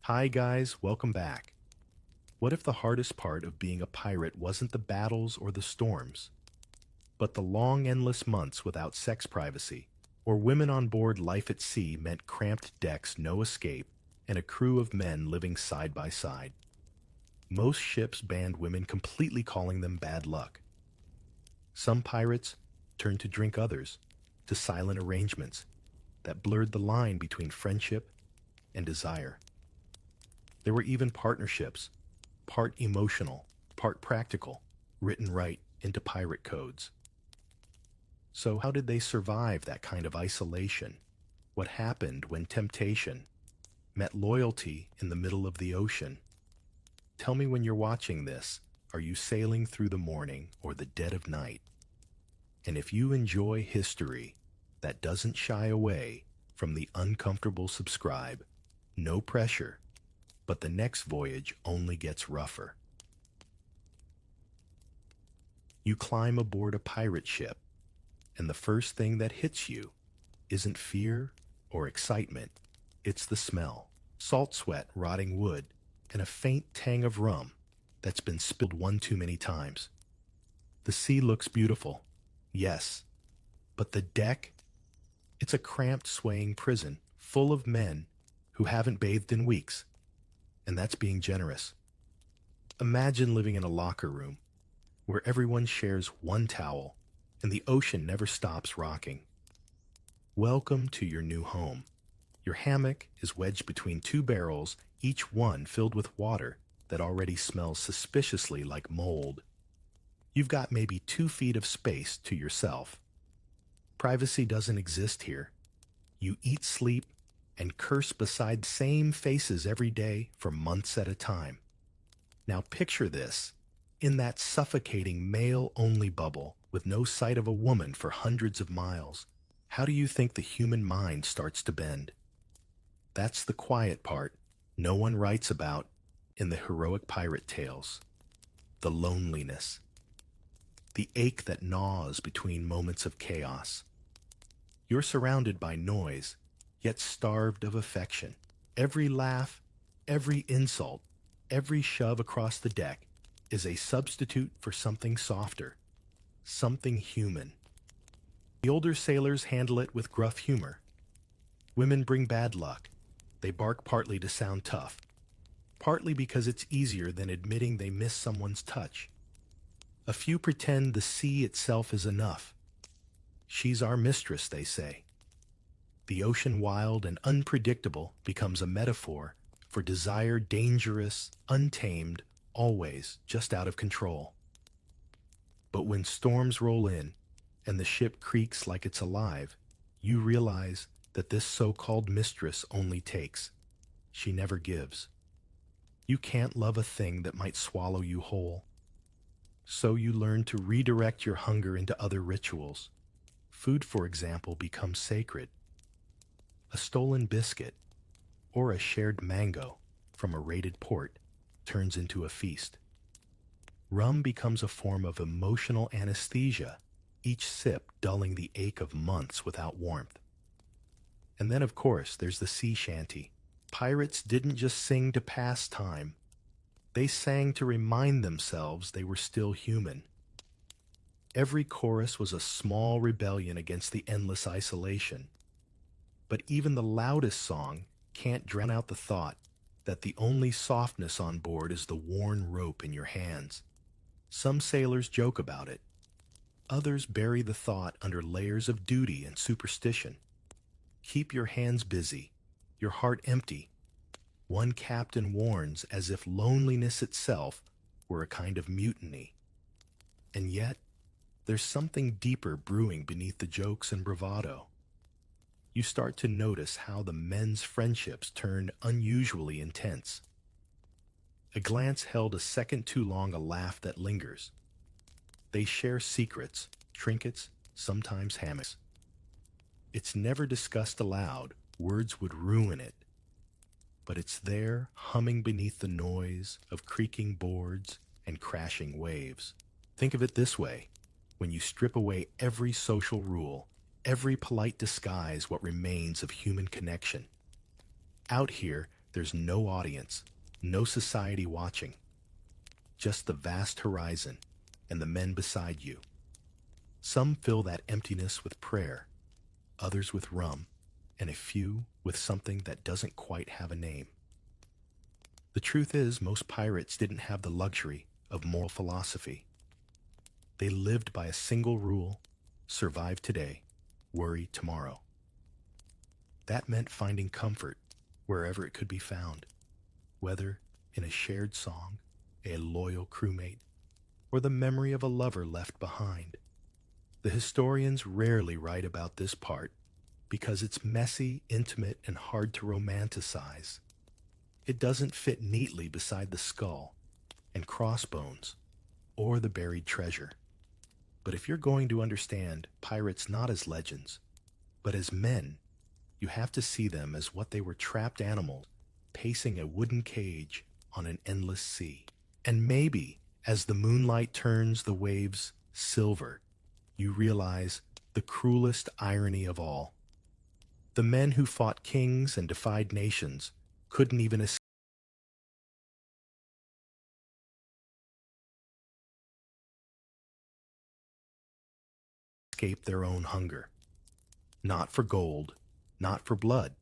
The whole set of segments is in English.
Hi guys, welcome back. What if the hardest part of being a pirate wasn't the battles or the storms, but the long endless months without sex privacy, or women on board life at sea meant cramped decks, no escape, and a crew of men living side by side? Most ships banned women completely, calling them bad luck. Some pirates turned to drink, others to silent arrangements that blurred the line between friendship and desire. There were even partnerships, part emotional, part practical, written right into pirate codes. So how did they survive that kind of isolation? What happened when temptation met loyalty in the middle of the ocean? Tell me when you're watching this, are you sailing through the morning or the dead of night? And if you enjoy history that doesn't shy away from the uncomfortable, subscribe. No pressure, but the next voyage only gets rougher. You climb aboard a pirate ship, and the first thing that hits you isn't fear or excitement, it's the smell. Salt sweat, rotting wood, and a faint tang of rum that's been spilled one too many times. The sea looks beautiful, yes, but the deck, it's a cramped, swaying prison full of men who haven't bathed in weeks, and that's being generous. Imagine living in a locker room where everyone shares one towel and the ocean never stops rocking. Welcome to your new home. Your hammock is wedged between two barrels, each one filled with water that already smells suspiciously like mold. You've got maybe 2 feet of space to yourself. Privacy doesn't exist here. You eat, sleep, and curse beside same faces every day for months at a time. Now picture this, in that suffocating male-only bubble with no sight of a woman for hundreds of miles. How do you think the human mind starts to bend? That's the quiet part no one writes about in the heroic pirate tales. The loneliness. The ache that gnaws between moments of chaos. You're surrounded by noise, yet starved of affection. Every laugh, every insult, every shove across the deck is a substitute for something softer, something human. The older sailors handle it with gruff humor. Women bring bad luck. They bark partly to sound tough, partly because it's easier than admitting they miss someone's touch. A few pretend the sea itself is enough. She's our mistress, they say. The ocean, wild and unpredictable, becomes a metaphor for desire, dangerous, untamed, always just out of control. But when storms roll in and the ship creaks like it's alive, you realize that this so-called mistress only takes. She never gives. You can't love a thing that might swallow you whole. So you learn to redirect your hunger into other rituals. Food, for example, becomes sacred. A stolen biscuit or a shared mango from a raided port turns into a feast. Rum becomes a form of emotional anesthesia, each sip dulling the ache of months without warmth. And then, of course, there's the sea shanty. Pirates didn't just sing to pass time. They sang to remind themselves they were still human. Every chorus was a small rebellion against the endless isolation. But even the loudest song can't drown out the thought that the only softness on board is the worn rope in your hands. Some sailors joke about it. Others bury the thought under layers of duty and superstition. Keep your hands busy, your heart empty. One captain warns as if loneliness itself were a kind of mutiny. And yet, there's something deeper brewing beneath the jokes and bravado. You start to notice how the men's friendships turn unusually intense. A glance held a second too long, a laugh that lingers. They share secrets, trinkets, sometimes hammocks. It's never discussed aloud, words would ruin it. But it's there, humming beneath the noise of creaking boards and crashing waves. Think of it this way. When you strip away every social rule, every polite disguise, what remains of human connection. Out here, There's no audience, no society watching, just the vast horizon and the men beside you. Some fill that emptiness with prayer, others with rum, and a few with something that doesn't quite have a name. The truth is, most pirates didn't have the luxury of moral philosophy. They lived by a single rule: survive today, worry tomorrow. That meant finding comfort wherever it could be found, whether in a shared song, a loyal crewmate, or the memory of a lover left behind. The historians rarely write about this part because it's messy, intimate, and hard to romanticize. It doesn't fit neatly beside the skull and crossbones or the buried treasure. But if you're going to understand pirates not as legends, but as men, you have to see them as what they were: trapped animals pacing a wooden cage on an endless sea. And maybe, as the moonlight turns the waves silver, you realize the cruelest irony of all. The men who fought kings and defied nations couldn't even escape their own hunger. Not for gold, not for blood,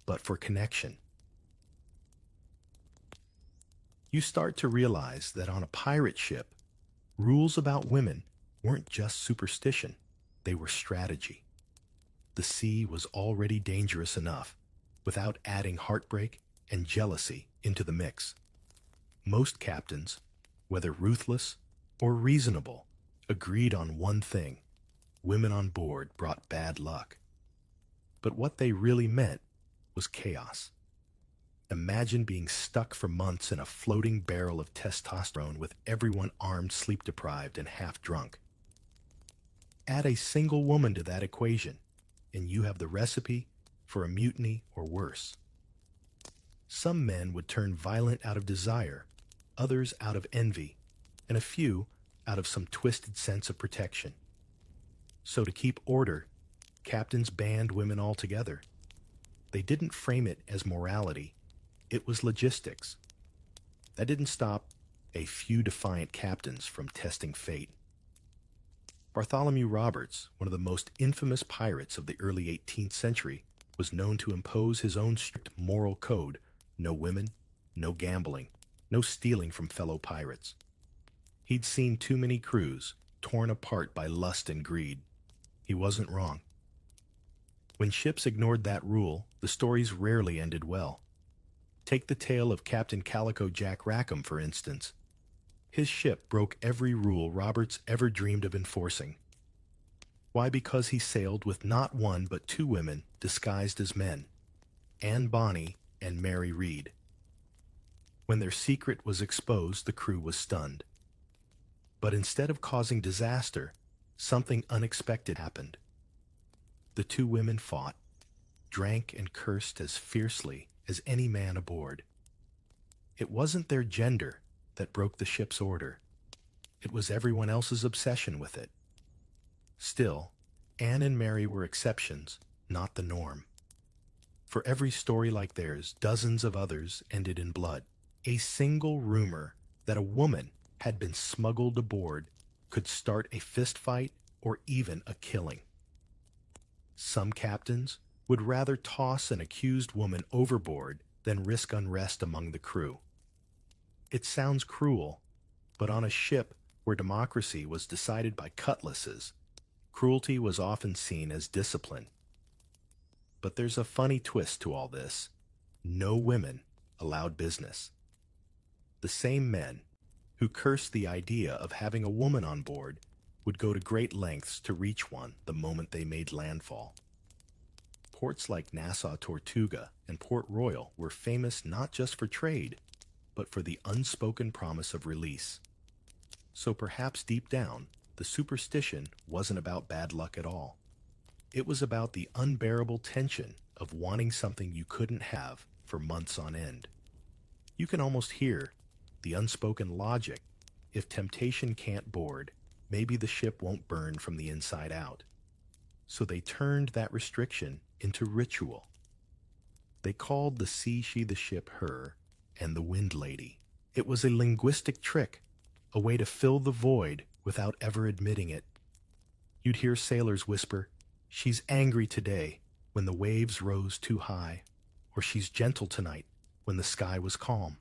but for connection. You start to realize that on a pirate ship, rules about women weren't just superstition, they were strategy. The sea was already dangerous enough without adding heartbreak and jealousy into the mix. Most captains, whether ruthless or reasonable, agreed on one thing: women on board brought bad luck. But what they really meant was chaos. Imagine being stuck for months in a floating barrel of testosterone with everyone armed, sleep-deprived, and half-drunk. Add a single woman to that equation, and you have the recipe for a mutiny or worse. Some men would turn violent out of desire, others out of envy, and a few out of some twisted sense of protection. So to keep order, captains banned women altogether. They didn't frame it as morality, it was logistics. That didn't stop a few defiant captains from testing fate. Bartholomew Roberts, one of the most infamous pirates of the early 18th century, was known to impose his own strict moral code: no women, no gambling, no stealing from fellow pirates. He'd seen too many crews torn apart by lust and greed. He wasn't wrong. When ships ignored that rule, the stories rarely ended well. Take the tale of Captain Calico Jack Rackham, for instance. His ship broke every rule Roberts ever dreamed of enforcing. Why? Because he sailed with not one but two women disguised as men: Anne Bonny and Mary Read. When their secret was exposed, the crew was stunned. But instead of causing disaster, something unexpected happened. The two women fought, drank, and cursed as fiercely as any man aboard. It wasn't their gender that broke the ship's order. It was everyone else's obsession with it. Still, Anne and Mary were exceptions, not the norm. For every story like theirs, dozens of others ended in blood. A single rumor that a woman had been smuggled aboard could start a fistfight or even a killing. Some captains would rather toss an accused woman overboard than risk unrest among the crew. It sounds cruel, but on a ship where democracy was decided by cutlasses, cruelty was often seen as discipline. But there's a funny twist to all this: no women allowed business. The same men who cursed the idea of having a woman on board would go to great lengths to reach one the moment they made landfall. Ports like Nassau Tortuga and Port Royal were famous not just for trade, but for the unspoken promise of release. So perhaps deep down, the superstition wasn't about bad luck at all. It was about the unbearable tension of wanting something you couldn't have for months on end. You can almost hear the unspoken logic: if temptation can't board, maybe the ship won't burn from the inside out. So they turned that restriction into ritual. They called the sea she the ship her, and the wind lady. It was a linguistic trick, a way to fill the void without ever admitting it. You'd hear sailors whisper, "She's angry today," when the waves rose too high, or "She's gentle tonight," when the sky was calm.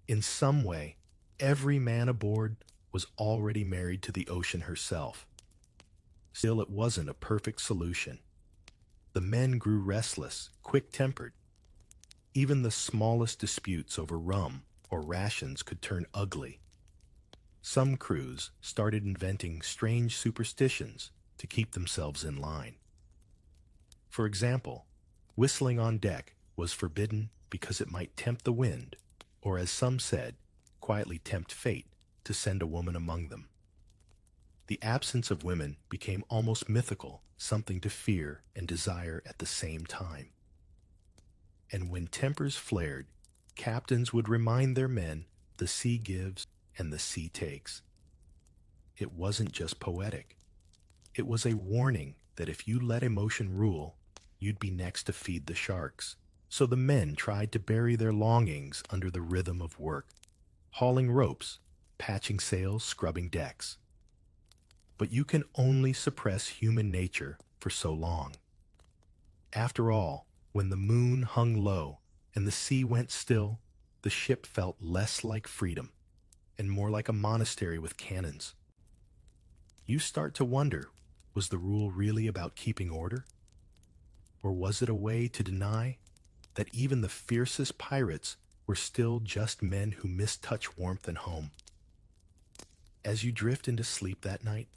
In some way, every man aboard was already married to the ocean herself. Still, it wasn't a perfect solution. The men grew restless, quick-tempered. Even the smallest disputes over rum or rations could turn ugly. Some crews started inventing strange superstitions to keep themselves in line. For example, whistling on deck was forbidden because it might tempt the wind, or as some said, quietly tempt fate to send a woman among them. The absence of women became almost mythical, something to fear and desire at the same time. And when tempers flared, captains would remind their men the sea gives and the sea takes. It wasn't just poetic. It was a warning that if you let emotion rule, you'd be next to feed the sharks. So the men tried to bury their longings under the rhythm of work, hauling ropes, patching sails, scrubbing decks. But you can only suppress human nature for so long. After all, when the moon hung low and the sea went still, the ship felt less like freedom and more like a monastery with cannons. You start to wonder, was the rule really about keeping order? Or was it a way to deny that even the fiercest pirates were still just men who mistouch warmth and home? As you drift into sleep that night,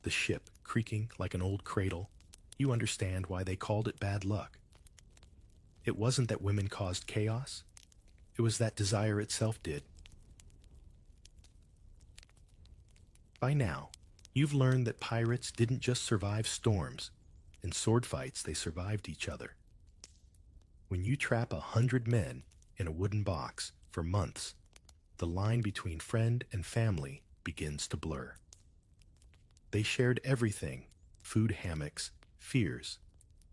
the ship creaking like an old cradle, you understand why they called it bad luck. It wasn't that women caused chaos. It was that desire itself did. By now, you've learned that pirates didn't just survive storms. In sword fights, they survived each other. When you trap 100 men in a wooden box for months, the line between friend and family begins to blur. They shared everything, food hammocks, fears,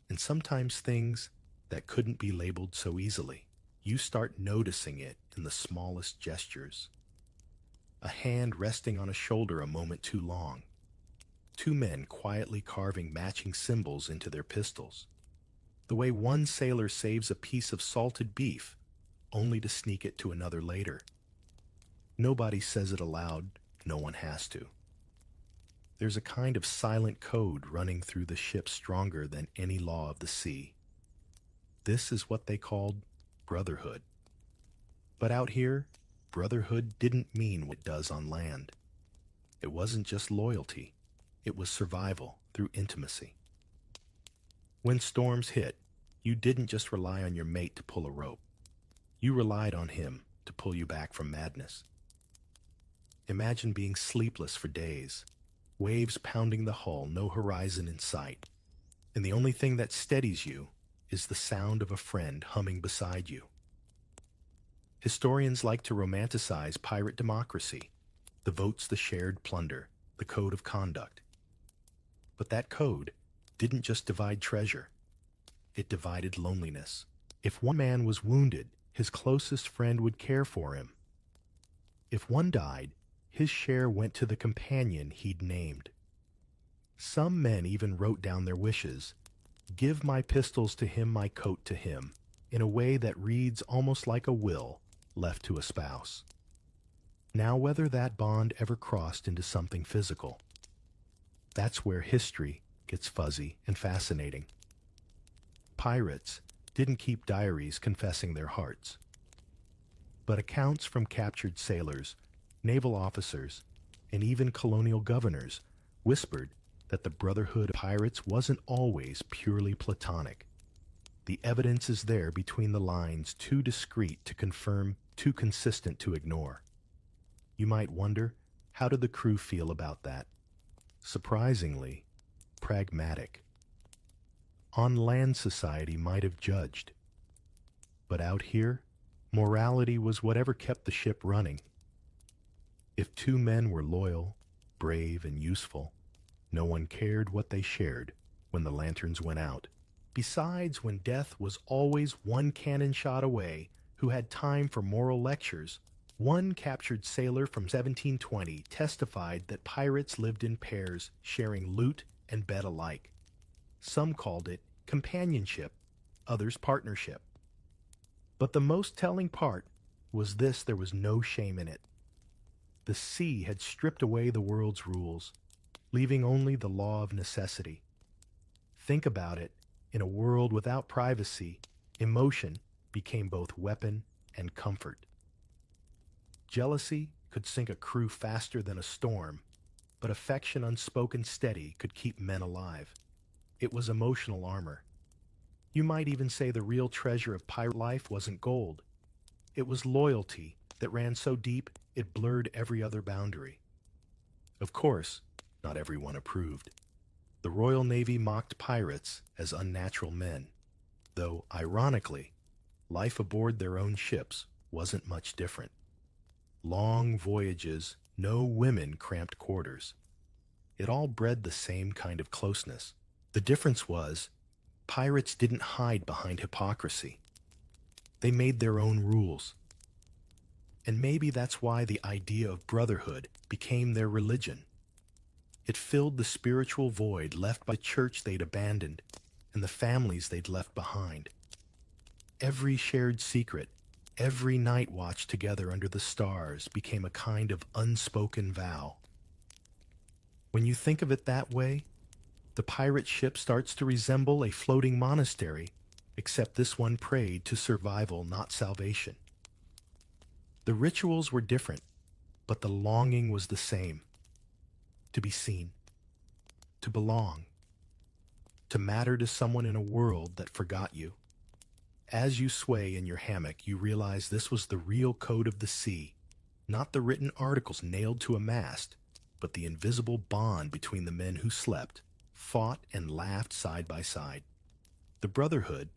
and sometimes things that couldn't be labeled so easily. You start noticing it in the smallest gestures. A hand resting on a shoulder a moment too long. Two men quietly carving matching symbols into their pistols. The way one sailor saves a piece of salted beef, only to sneak it to another later. Nobody says it aloud, no one has to. There's a kind of silent code running through the ship stronger than any law of the sea. This is what they called brotherhood. But out here, brotherhood didn't mean what it does on land. It wasn't just loyalty. It was survival through intimacy. When storms hit, you didn't just rely on your mate to pull a rope. You relied on him to pull you back from madness. Imagine being sleepless for days, waves pounding the hull, no horizon in sight, and the only thing that steadies you is the sound of a friend humming beside you. Historians like to romanticize pirate democracy, the votes, the shared plunder, the code of conduct. But that code didn't just divide treasure. It divided loneliness. If one man was wounded, his closest friend would care for him. If one died, his share went to the companion he'd named. Some men even wrote down their wishes. "Give my pistols to him, my coat to him," in a way that reads almost like a will left to a spouse. Now, whether that bond ever crossed into something physical, that's where history gets fuzzy and fascinating. Pirates didn't keep diaries confessing their hearts, but accounts from captured sailors, naval officers, and even colonial governors whispered that the brotherhood of pirates wasn't always purely platonic. The evidence is there between the lines, too discreet to confirm, too consistent to ignore. You might wonder, how did the crew feel about that? Surprisingly, pragmatic. On land, society might have judged. But out here, morality was whatever kept the ship running. If two men were loyal, brave, and useful, no one cared what they shared when the lanterns went out. Besides, when death was always one cannon shot away, who had time for moral lectures, one captured sailor from 1720 testified that pirates lived in pairs, sharing loot and bed alike. Some called it companionship, others partnership. But the most telling part was this: there was no shame in it. The sea had stripped away the world's rules, leaving only the law of necessity. Think about it. In a world without privacy, emotion became both weapon and comfort. Jealousy could sink a crew faster than a storm, but affection unspoken steady could keep men alive. It was emotional armor. You might even say the real treasure of pirate life wasn't gold. It was loyalty that ran so deep it blurred every other boundary. Of course, not everyone approved. The Royal Navy mocked pirates as unnatural men, though, ironically, life aboard their own ships wasn't much different. Long voyages, no women, cramped quarters. It all bred the same kind of closeness. The difference was, pirates didn't hide behind hypocrisy. They made their own rules. And maybe that's why the idea of brotherhood became their religion. It filled the spiritual void left by the church they'd abandoned and the families they'd left behind. Every shared secret, every night watch together under the stars became a kind of unspoken vow. When you think of it that way, the pirate ship starts to resemble a floating monastery, except this one prayed to survival, not salvation. The rituals were different, but the longing was the same. To be seen, to belong, to matter to someone in a world that forgot you. As you sway in your hammock, you realize this was the real code of the sea, not the written articles nailed to a mast, but the invisible bond between the men who slept, fought, and laughed side by side. The brotherhood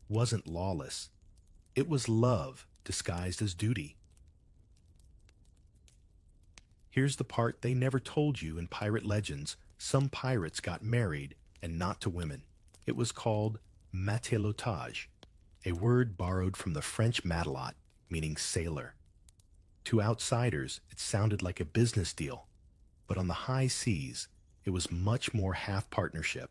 wasn't lawless. It was love disguised as duty. Here's the part they never told you in pirate legends. Some pirates got married, and not to women. It was called matelotage, a word borrowed from the French matelot, meaning sailor. To outsiders, it sounded like a business deal, but on the high seas, it was much more half partnership,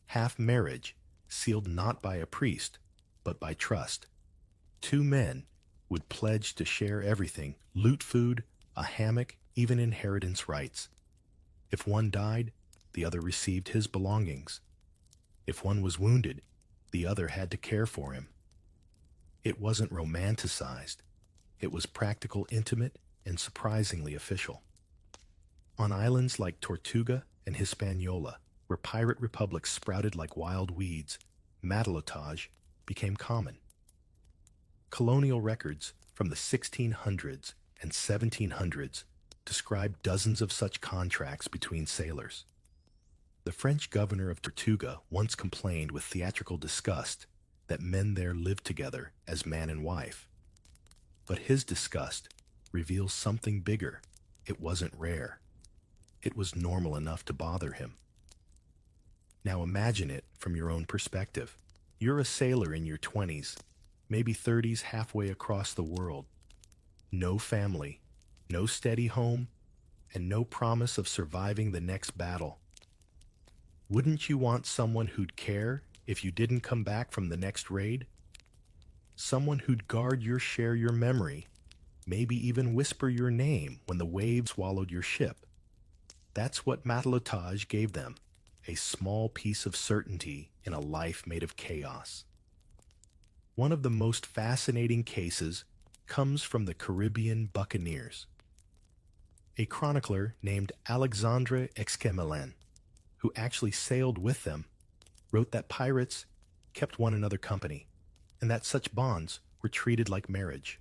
half marriage, sealed not by a priest, but by trust. Two men would pledge to share everything: loot, food, a hammock, even inheritance rights. If one died, the other received his belongings. If one was wounded, the other had to care for him. It wasn't romanticized. It was practical, intimate, and surprisingly official. On islands like Tortuga and Hispaniola, where pirate republics sprouted like wild weeds, matelotage became common. Colonial records from the 1600s and 1700s described dozens of such contracts between sailors. The French governor of Tortuga once complained with theatrical disgust that men there lived together as man and wife. But his disgust reveals something bigger. It wasn't rare. It was normal enough to bother him. Now imagine it from your own perspective. You're a sailor in your 20s, maybe 30s, halfway across the world. No family, no steady home, and no promise of surviving the next battle. Wouldn't you want someone who'd care if you didn't come back from the next raid? Someone who'd guard your memory, maybe even whisper your name when the waves swallowed your ship. That's what matelotage gave them, a small piece of certainty in a life made of chaos. One of the most fascinating cases comes from the Caribbean buccaneers. A chronicler named Alexandre Exquemelin, who actually sailed with them, wrote that pirates kept one another company, and that such bonds were treated like marriage.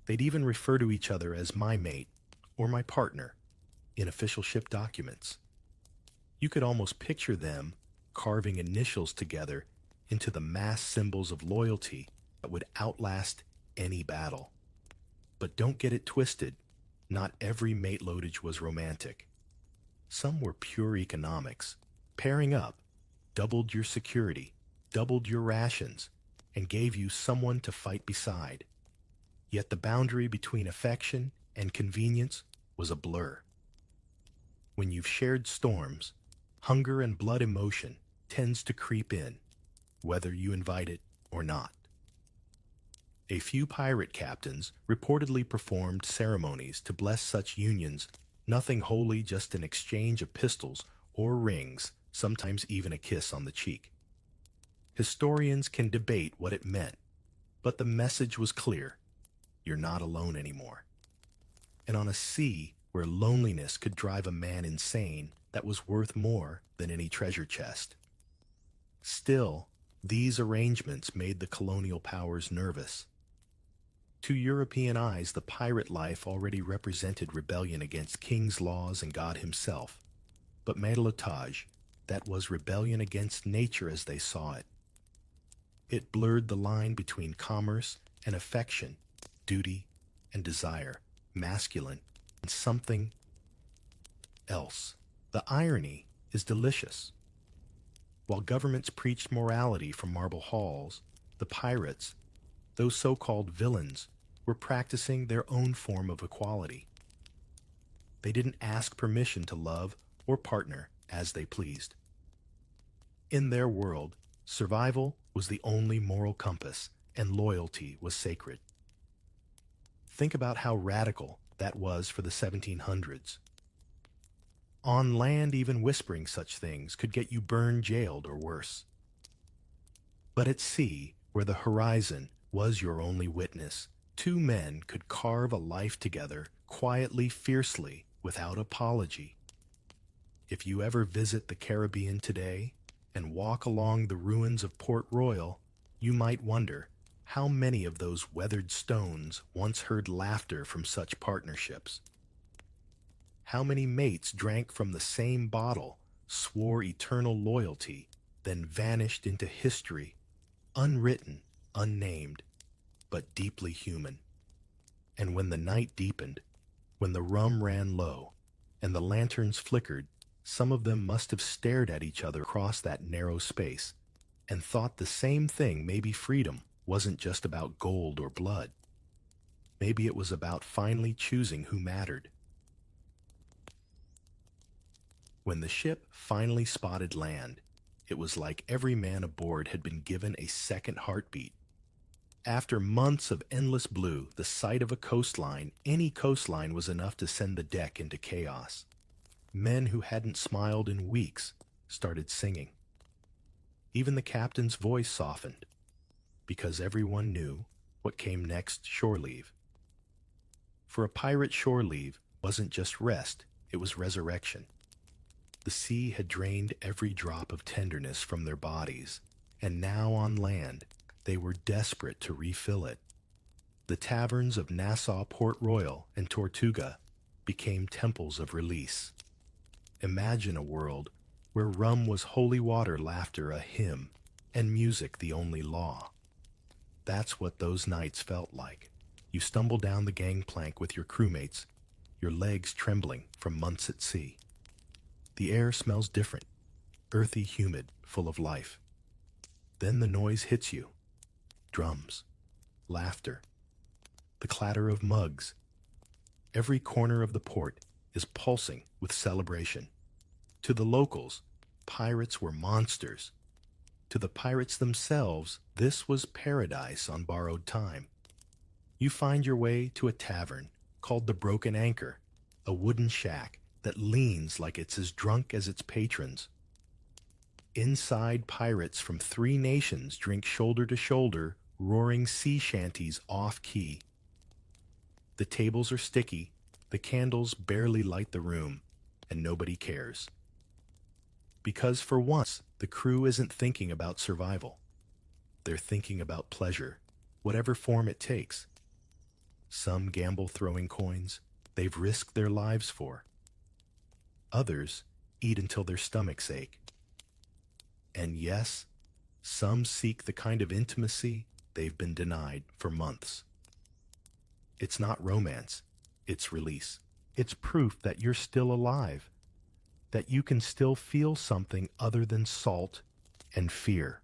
They'd even refer to each other as my mate or my partner in official ship documents. You could almost picture them carving initials together into the mass symbols of loyalty that would outlast any battle. But don't get it twisted. Not every matelotage was romantic. Some were pure economics. Pairing up doubled your security, doubled your rations, and gave you someone to fight beside. Yet the boundary between affection and convenience was a blur. When you've shared storms, hunger and blood emotion tends to creep in, whether you invite it or not. A few pirate captains reportedly performed ceremonies to bless such unions, nothing holy, just an exchange of pistols or rings, sometimes even a kiss on the cheek. Historians can debate what it meant, but the message was clear: you're not alone anymore. And on a sea where loneliness could drive a man insane, that was worth more than any treasure chest. Still, these arrangements made the colonial powers nervous. To European eyes, the pirate life already represented rebellion against king's laws and God himself. But Matelotage, that was rebellion against nature as they saw it. It blurred the line between commerce and affection, duty and desire, masculine and something else. The irony is delicious. While governments preached morality from marble halls, the pirates, those so-called villains, were practicing their own form of equality. They didn't ask permission to love or partner as they pleased. In their world, survival was the only moral compass, and loyalty was sacred. Think about how radical that was for the 1700s. On land, even whispering such things could get you burned, jailed, or worse. But at sea, where the horizon was your only witness, two men could carve a life together, quietly, fiercely, without apology. If you ever visit the Caribbean today and walk along the ruins of Port Royal, you might wonder how many of those weathered stones once heard laughter from such partnerships. How many mates drank from the same bottle, swore eternal loyalty, then vanished into history, unwritten, unnamed, but deeply human. And when the night deepened, when the rum ran low, and the lanterns flickered, some of them must have stared at each other across that narrow space, and thought the same thing: maybe freedom wasn't just about gold or blood. Maybe it was about finally choosing who mattered. When the ship finally spotted land, it was like every man aboard had been given a second heartbeat. After months of endless blue, the sight of a coastline, any coastline, was enough to send the deck into chaos. Men who hadn't smiled in weeks started singing. Even the captain's voice softened, because everyone knew what came next: shore leave. For a pirate, shore leave wasn't just rest, it was resurrection. The sea had drained every drop of tenderness from their bodies, and now on land, they were desperate to refill it. The taverns of Nassau, Port Royal, and Tortuga became temples of release. Imagine a world where rum was holy water, laughter a hymn, and music the only law. That's what those nights felt like. You stumble down the gangplank with your crewmates, your legs trembling from months at sea. The air smells different, earthy, humid, full of life. Then the noise hits you. Drums, laughter, the clatter of mugs. Every corner of the port is pulsing with celebration. To the locals, pirates were monsters. To the pirates themselves, this was paradise on borrowed time. You find your way to a tavern called the Broken Anchor, a wooden shack that leans like it's as drunk as its patrons. Inside, pirates from 3 nations drink shoulder to shoulder, roaring sea shanties off-key. The tables are sticky, the candles barely light the room, and nobody cares. Because for once, the crew isn't thinking about survival. They're thinking about pleasure, whatever form it takes. Some gamble throwing coins they've risked their lives for. Others eat until their stomachs ache. And yes, some seek the kind of intimacy they've been denied for months. It's not romance, it's release. It's proof that you're still alive, that you can still feel something other than salt and fear.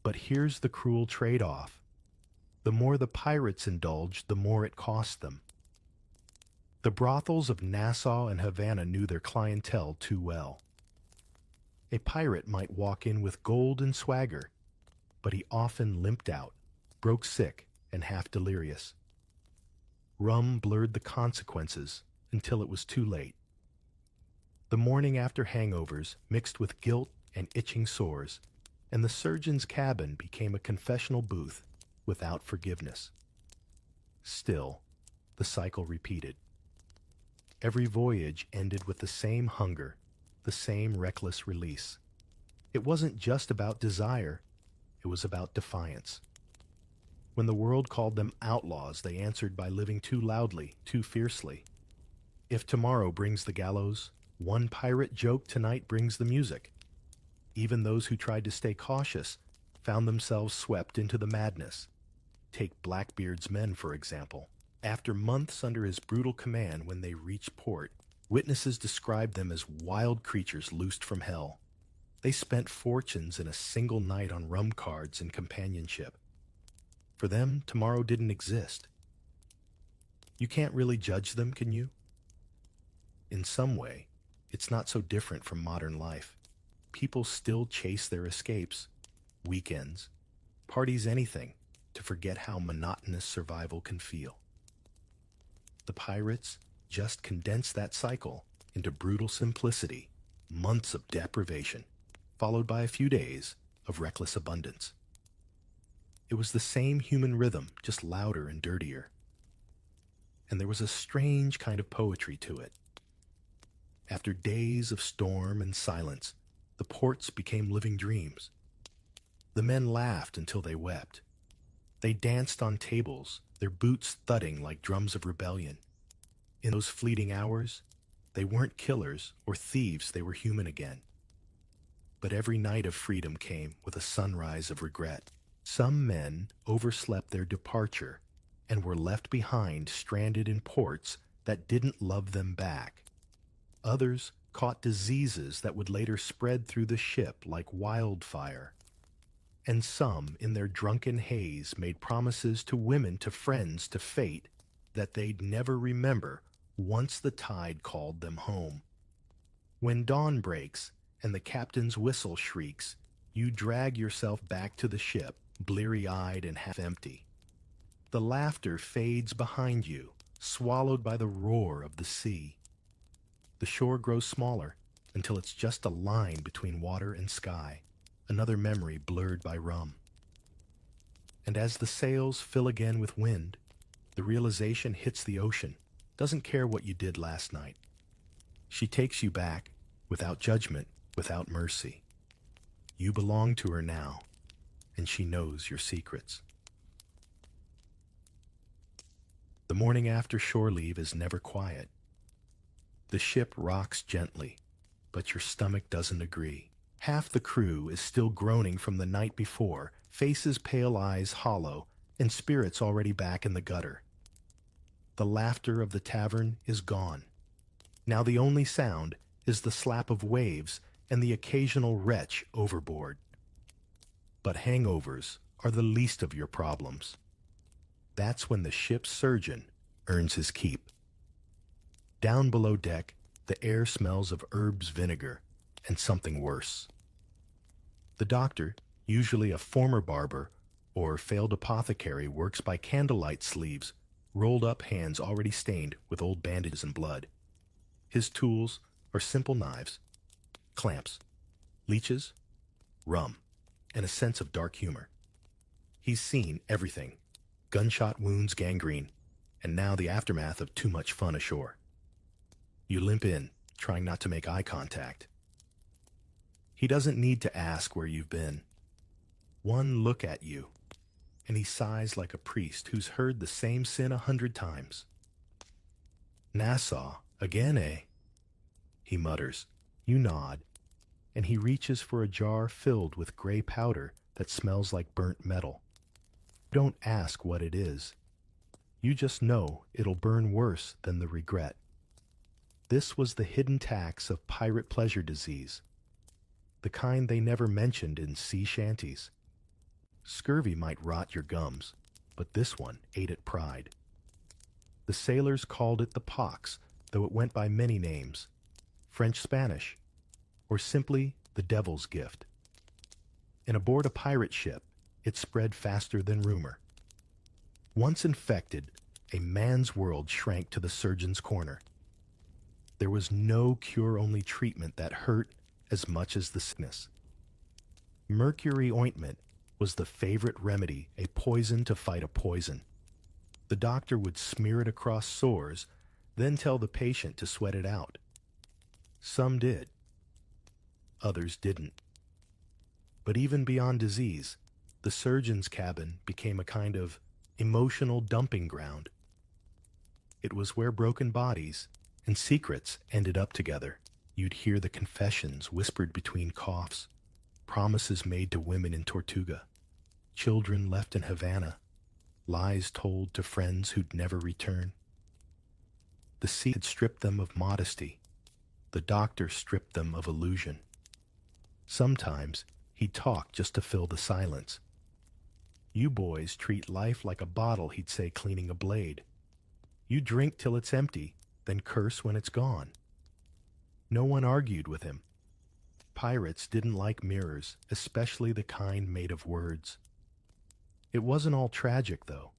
But here's the cruel trade-off. The more the pirates indulged, the more it cost them. The brothels of Nassau and Havana knew their clientele too well. A pirate might walk in with gold and swagger, but he often limped out, broke sick, and half delirious. Rum blurred the consequences until it was too late. The morning after hangovers mixed with guilt and itching sores, and the surgeon's cabin became a confessional booth without forgiveness. Still, the cycle repeated. Every voyage ended with the same hunger, the same reckless release. It wasn't just about desire, it was about defiance. When the world called them outlaws, they answered by living too loudly, too fiercely. If tomorrow brings the gallows, one pirate joke tonight brings the music. Even those who tried to stay cautious found themselves swept into the madness. Take Blackbeard's men, for example. After months under his brutal command, when they reached port, witnesses described them as wild creatures loosed from hell. They spent fortunes in a single night on rum cards and companionship. For them, tomorrow didn't exist. You can't really judge them, can you? In some way, it's not so different from modern life. People still chase their escapes, weekends, parties, anything, to forget how monotonous survival can feel. The pirates just condensed that cycle into brutal simplicity, months of deprivation, followed by a few days of reckless abundance. It was the same human rhythm, just louder and dirtier. And there was a strange kind of poetry to it. After days of storm and silence, the ports became living dreams. The men laughed until they wept. They danced on tables, their boots thudding like drums of rebellion. In those fleeting hours, they weren't killers or thieves, they were human again. But every night of freedom came with a sunrise of regret. Some men overslept their departure and were left behind stranded in ports that didn't love them back. Others caught diseases that would later spread through the ship like wildfire. And some, in their drunken haze, made promises to women, to friends, to fate, that they'd never remember once the tide called them home. When dawn breaks and the captain's whistle shrieks, you drag yourself back to the ship, bleary-eyed and half-empty. The laughter fades behind you, swallowed by the roar of the sea. The shore grows smaller until it's just a line between water and sky, another memory blurred by rum. And as the sails fill again with wind, the realization hits the ocean, doesn't care what you did last night. She takes you back, without judgment, without mercy. You belong to her now, and she knows your secrets. The morning after shore leave is never quiet. The ship rocks gently, but your stomach doesn't agree. Half the crew is still groaning from the night before, faces pale, eyes hollow, and spirits already back in the gutter. The laughter of the tavern is gone. Now the only sound is the slap of waves and the occasional wretch overboard. But hangovers are the least of your problems. That's when the ship's surgeon earns his keep. Down below deck, the air smells of herbs vinegar and something worse. The doctor, usually a former barber or failed apothecary, works by candlelight, sleeves rolled up, hands already stained with old bandages and blood. His tools are simple knives, clamps, leeches, rum, and a sense of dark humor. He's seen everything: gunshot wounds, gangrene, and now the aftermath of too much fun ashore. You limp in, trying not to make eye contact. He doesn't need to ask where you've been. One look at you, and he sighs like a priest who's heard the same sin 100 times. Nassau, again, eh? He mutters. You nod, and he reaches for a jar filled with gray powder that smells like burnt metal. Don't ask what it is. You just know it'll burn worse than the regret. This was the hidden tax of pirate pleasure disease, the kind they never mentioned in sea shanties. Scurvy might rot your gums, but this one ate at pride. The sailors called it the pox, though it went by many names, French Spanish, or simply the devil's gift. And aboard a pirate ship, it spread faster than rumor. Once infected, a man's world shrank to the surgeon's corner. There was no cure-only treatment that hurt as much as the sickness. Mercury ointment was the favorite remedy, a poison to fight a poison. The doctor would smear it across sores, then tell the patient to sweat it out. Some did. Others didn't. But even beyond disease, the surgeon's cabin became a kind of emotional dumping ground. It was where broken bodies and secrets ended up together. You'd hear the confessions whispered between coughs, promises made to women in Tortuga, children left in Havana, lies told to friends who'd never return. The sea had stripped them of modesty. The doctor stripped them of illusion. Sometimes he'd talk just to fill the silence. You boys treat life like a bottle, he'd say, cleaning a blade. You drink till it's empty, then curse when it's gone. No one argued with him. Pirates didn't like mirrors, especially the kind made of words. It wasn't all tragic, though.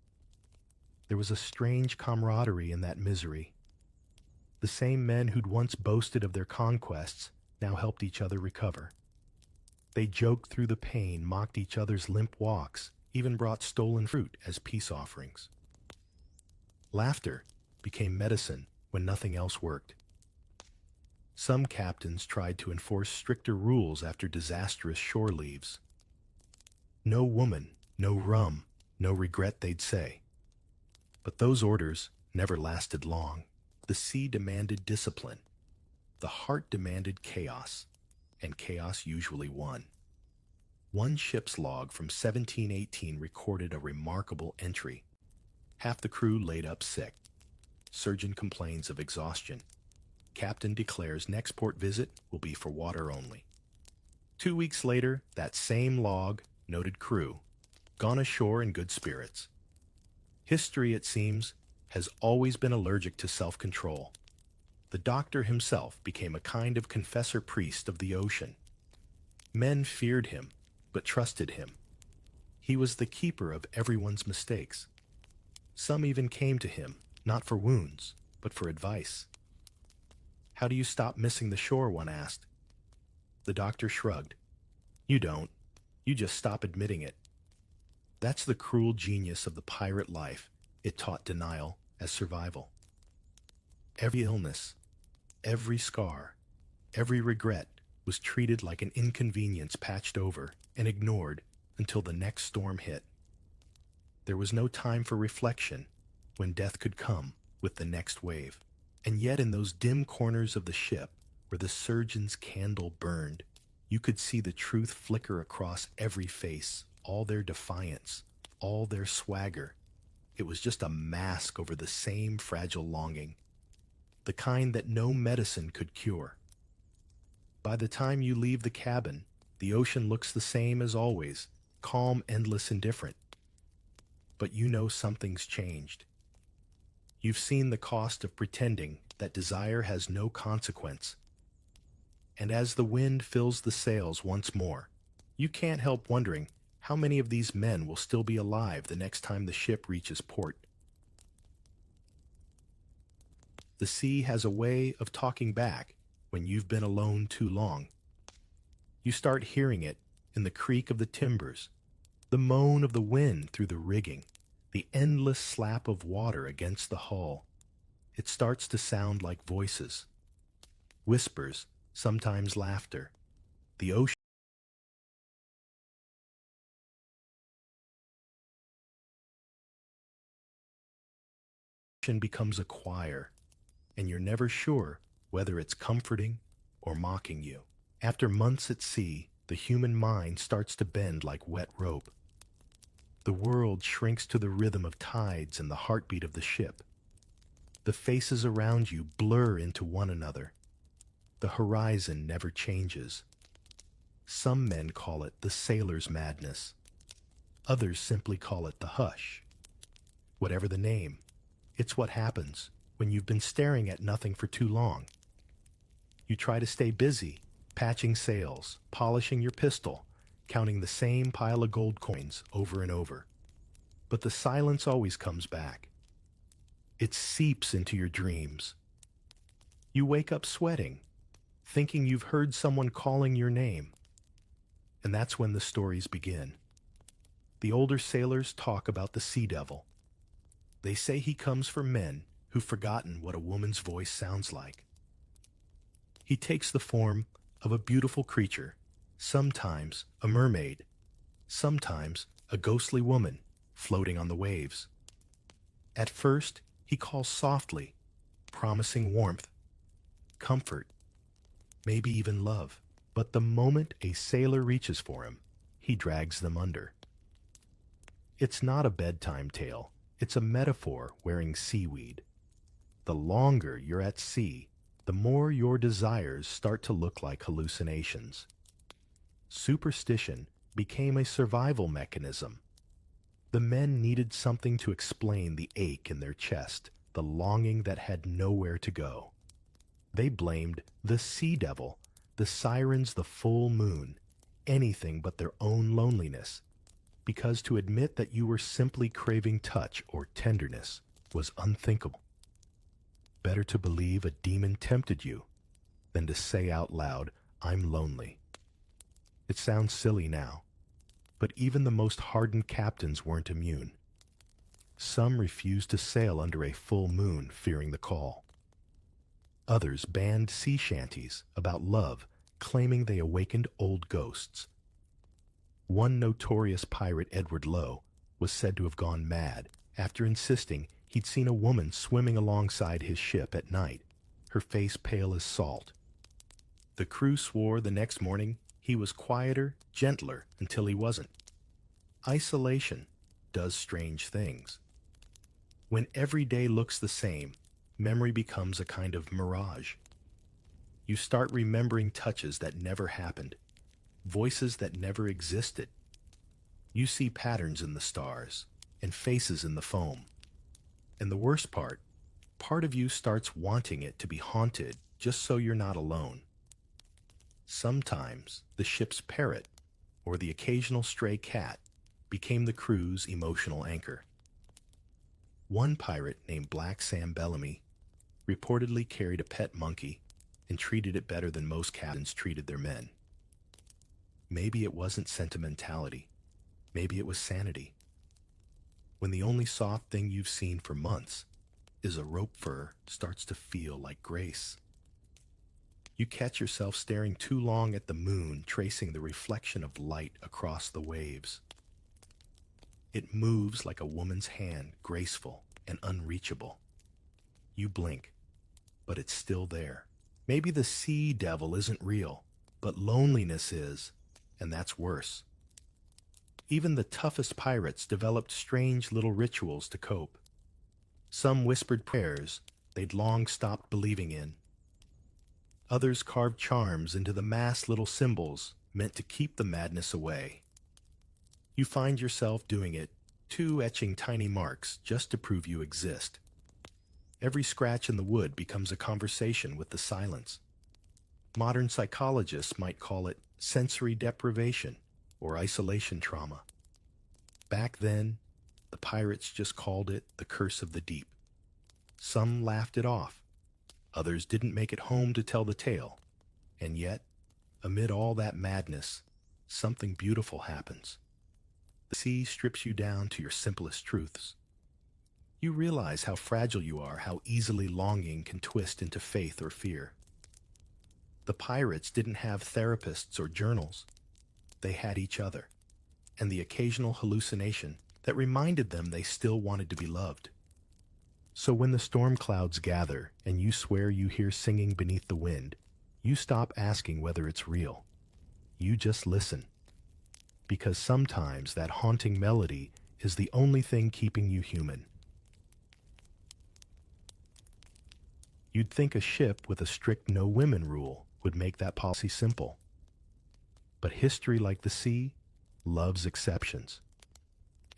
There was a strange camaraderie in that misery. The same men who'd once boasted of their conquests now helped each other recover. They joked through the pain, mocked each other's limp walks, even brought stolen fruit as peace offerings. Laughter became medicine when nothing else worked. Some captains tried to enforce stricter rules after disastrous shore leaves. No woman, no rum, no regret, they'd say. But those orders never lasted long. The sea demanded discipline. The heart demanded chaos, and chaos usually won. One ship's log from 1718 recorded a remarkable entry. Half the crew laid up sick. Surgeon complains of exhaustion. Captain declares next port visit will be for water only. 2 weeks later, that same log noted crew, gone ashore in good spirits. History, it seems, has always been allergic to self-control. The doctor himself became a kind of confessor priest of the ocean. Men feared him, but trusted him. He was the keeper of everyone's mistakes. Some even came to him, not for wounds, but for advice. How do you stop missing the shore, one asked. The doctor shrugged. You don't. You just stop admitting it. That's the cruel genius of the pirate life. It taught denial as survival. Every illness, every scar, every regret was treated like an inconvenience, patched over and ignored until the next storm hit. There was no time for reflection when death could come with the next wave. And yet in those dim corners of the ship where the surgeon's candle burned, you could see the truth flicker across every face, all their defiance, all their swagger. It was just a mask over the same fragile longing, the kind that no medicine could cure. By the time you leave the cabin, the ocean looks the same as always, calm, endless, indifferent. But you know something's changed. You've seen the cost of pretending that desire has no consequence. And as the wind fills the sails once more, you can't help wondering how many of these men will still be alive the next time the ship reaches port. The sea has a way of talking back when you've been alone too long. You start hearing it in the creak of the timbers, the moan of the wind through the rigging, the endless slap of water against the hull. It starts to sound like voices, whispers, sometimes laughter. The ocean becomes a choir, and you're never sure whether it's comforting or mocking you. After months at sea, the human mind starts to bend like wet rope. The world shrinks to the rhythm of tides and the heartbeat of the ship. The faces around you blur into one another. The horizon never changes. Some men call it the sailor's madness. Others simply call it the hush. Whatever the name, it's what happens when you've been staring at nothing for too long. You try to stay busy, patching sails, polishing your pistol, counting the same pile of gold coins over and over. But the silence always comes back. It seeps into your dreams. You wake up sweating, thinking you've heard someone calling your name. And that's when the stories begin. The older sailors talk about the sea devil. They say he comes for men who've forgotten what a woman's voice sounds like. He takes the form of a beautiful creature, sometimes a mermaid, sometimes a ghostly woman floating on the waves. At first, he calls softly, promising warmth, comfort, maybe even love. But the moment a sailor reaches for him, he drags them under. It's not a bedtime tale. It's a metaphor wearing seaweed. The longer you're at sea, the more your desires start to look like hallucinations. Superstition became a survival mechanism. The men needed something to explain the ache in their chest, the longing that had nowhere to go. They blamed the sea devil, the sirens, the full moon, anything but their own loneliness, because to admit that you were simply craving touch or tenderness was unthinkable. Better to believe a demon tempted you than to say out loud, "I'm lonely." It sounds silly now, but even the most hardened captains weren't immune. Some refused to sail under a full moon, fearing the call. Others banned sea shanties about love, claiming they awakened old ghosts. One notorious pirate, Edward Lowe, was said to have gone mad after insisting he'd seen a woman swimming alongside his ship at night, her face pale as salt. The crew swore the next morning he was quieter, gentler, until he wasn't. Isolation does strange things. When every day looks the same, memory becomes a kind of mirage. You start remembering touches that never happened, voices that never existed. You see patterns in the stars and faces in the foam. And the worst part of you starts wanting it to be haunted just so you're not alone. Sometimes the ship's parrot or the occasional stray cat became the crew's emotional anchor. One pirate named Black Sam Bellamy reportedly carried a pet monkey and treated it better than most captains treated their men. Maybe it wasn't sentimentality. Maybe it was sanity. When the only soft thing you've seen for months is a rope fur starts to feel like grace. You catch yourself staring too long at the moon, tracing the reflection of light across the waves. It moves like a woman's hand, graceful and unreachable. You blink, but it's still there. Maybe the sea devil isn't real, but loneliness is, and that's worse. Even the toughest pirates developed strange little rituals to cope. Some whispered prayers they'd long stopped believing in. Others carved charms into the masked little symbols meant to keep the madness away. You find yourself doing it, too, etching tiny marks just to prove you exist. Every scratch in the wood becomes a conversation with the silence. Modern psychologists might call it sensory deprivation or isolation trauma. Back then, the pirates just called it the curse of the deep. Some laughed it off. Others didn't make it home to tell the tale. And yet, amid all that madness, something beautiful happens. The sea strips you down to your simplest truths. You realize how fragile you are, how easily longing can twist into faith or fear. The pirates didn't have therapists or journals. They had each other, and the occasional hallucination that reminded them they still wanted to be loved. So when the storm clouds gather and you swear you hear singing beneath the wind, you stop asking whether it's real. You just listen. Because sometimes that haunting melody is the only thing keeping you human. You'd think a ship with a strict no women rule would make that policy simple. But history, like the sea, loves exceptions.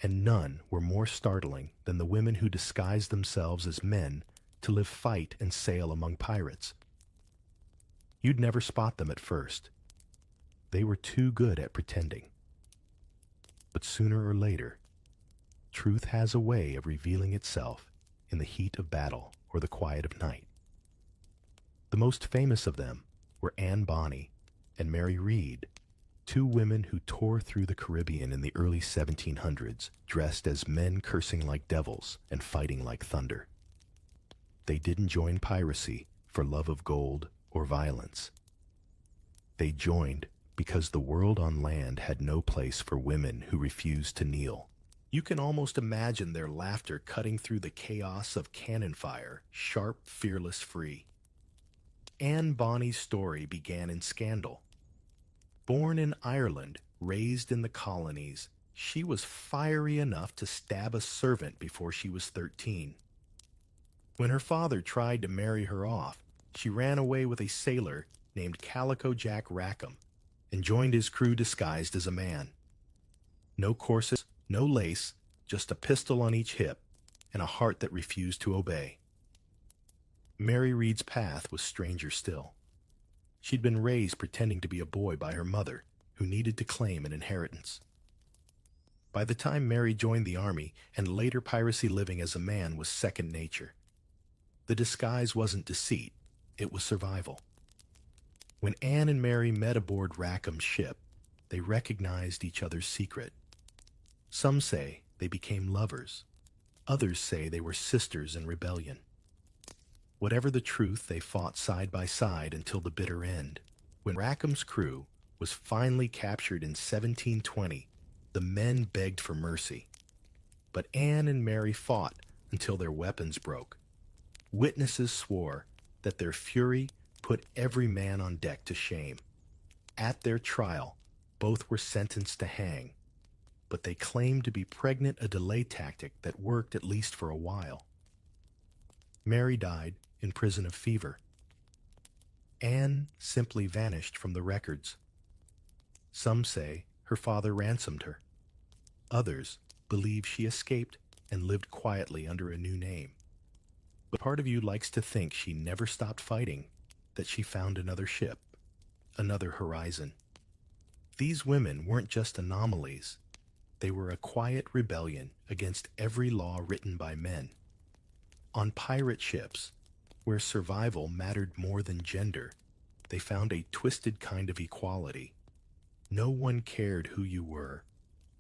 and none were more startling than the women who disguised themselves as men to live fight and sail among pirates. You'd never spot them at first. They were too good at pretending. But sooner or later, truth has a way of revealing itself in the heat of battle or the quiet of night. The most famous of them were Anne Bonny and Mary Read, two women who tore through the Caribbean in the early 1700s, dressed as men cursing like devils and fighting like thunder. They didn't join piracy for love of gold or violence. They joined because the world on land had no place for women who refused to kneel. You can almost imagine their laughter cutting through the chaos of cannon fire, sharp, fearless, free. Anne Bonny's story began in scandal. Born in Ireland, raised in the colonies, she was fiery enough to stab a servant before she was 13. When her father tried to marry her off, she ran away with a sailor named Calico Jack Rackham and joined his crew disguised as a man. No corsets, no lace, just a pistol on each hip and a heart that refused to obey. Mary Read's path was stranger still. She'd been raised pretending to be a boy by her mother, who needed to claim an inheritance. By the time Mary joined the army and later piracy, living as a man was second nature. The disguise wasn't deceit, it was survival. When Anne and Mary met aboard Rackham's ship, they recognized each other's secret. Some say they became lovers. Others say they were sisters in rebellion. Whatever the truth, they fought side by side until the bitter end. When Rackham's crew was finally captured in 1720, the men begged for mercy. But Anne and Mary fought until their weapons broke. Witnesses swore that their fury put every man on deck to shame. At their trial, both were sentenced to hang, but they claimed to be pregnant, a delay tactic that worked at least for a while. Mary died in prison of fever. Anne simply vanished from the records. Some say her father ransomed her. Others believe she escaped and lived quietly under a new name. But part of you likes to think she never stopped fighting, that she found another ship, another horizon. These women weren't just anomalies. They were a quiet rebellion against every law written by men. On pirate ships, where survival mattered more than gender, they found a twisted kind of equality. No one cared who you were,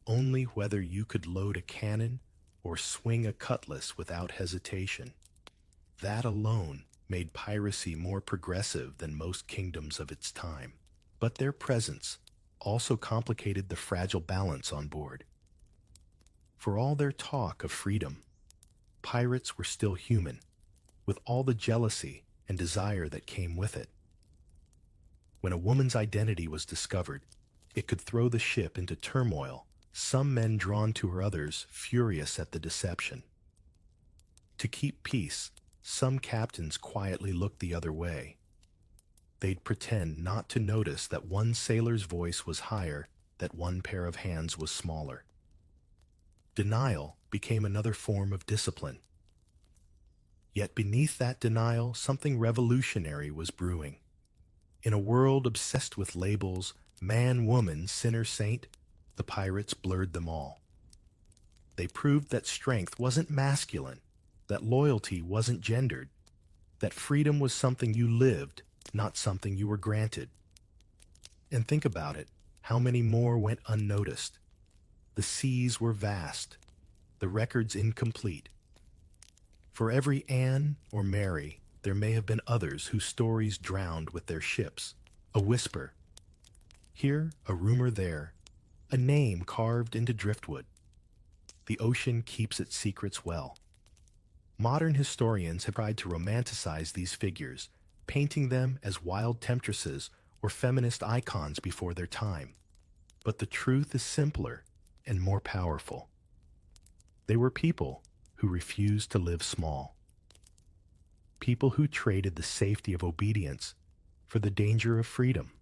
only whether you could load a cannon or swing a cutlass without hesitation. That alone made piracy more progressive than most kingdoms of its time. But their presence also complicated the fragile balance on board. For all their talk of freedom, pirates were still human, with all the jealousy and desire that came with it. When a woman's identity was discovered, it could throw the ship into turmoil, some men drawn to her, others furious at the deception. To keep peace, some captains quietly looked the other way. They'd pretend not to notice that one sailor's voice was higher, that one pair of hands was smaller. Denial became another form of discipline. Yet beneath that denial, something revolutionary was brewing. In a world obsessed with labels, man, woman, sinner, saint, the pirates blurred them all. They proved that strength wasn't masculine, that loyalty wasn't gendered, that freedom was something you lived, not something you were granted. And think about it, how many more went unnoticed? The seas were vast, the records incomplete. For every Anne or Mary, there may have been others whose stories drowned with their ships. A whisper. Here, a rumor there, a name carved into driftwood. The ocean keeps its secrets well. Modern historians have tried to romanticize these figures, painting them as wild temptresses or feminist icons before their time. But the truth is simpler and more powerful. They were people who refused to live small. People who traded the safety of obedience for the danger of freedom.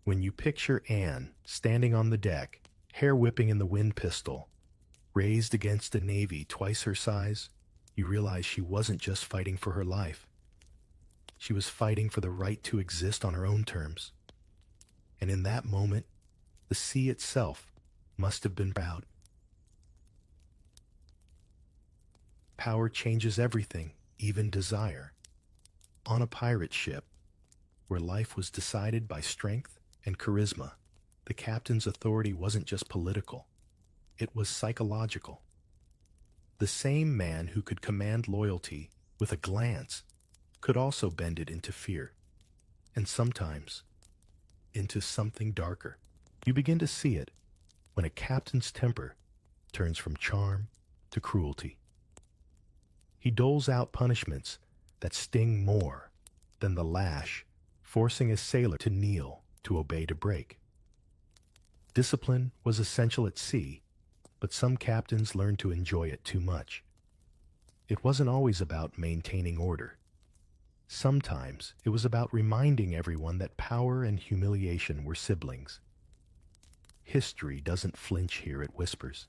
When you picture Anne standing on the deck, hair whipping in the wind pistol, raised against a navy twice her size, you realize she wasn't just fighting for her life. She was fighting for the right to exist on her own terms. And in that moment, the sea itself must have been proud. Power changes everything, even desire. On a pirate ship, where life was decided by strength and charisma, the captain's authority wasn't just political, it was psychological. The same man who could command loyalty with a glance could also bend it into fear, and sometimes into something darker. You begin to see it when a captain's temper turns from charm to cruelty. He doles out punishments that sting more than the lash, forcing a sailor to kneel, to obey, to break. Discipline was essential at sea, but some captains learned to enjoy it too much. It wasn't always about maintaining order. Sometimes it was about reminding everyone that power and humiliation were siblings. History doesn't flinch here, it whispers.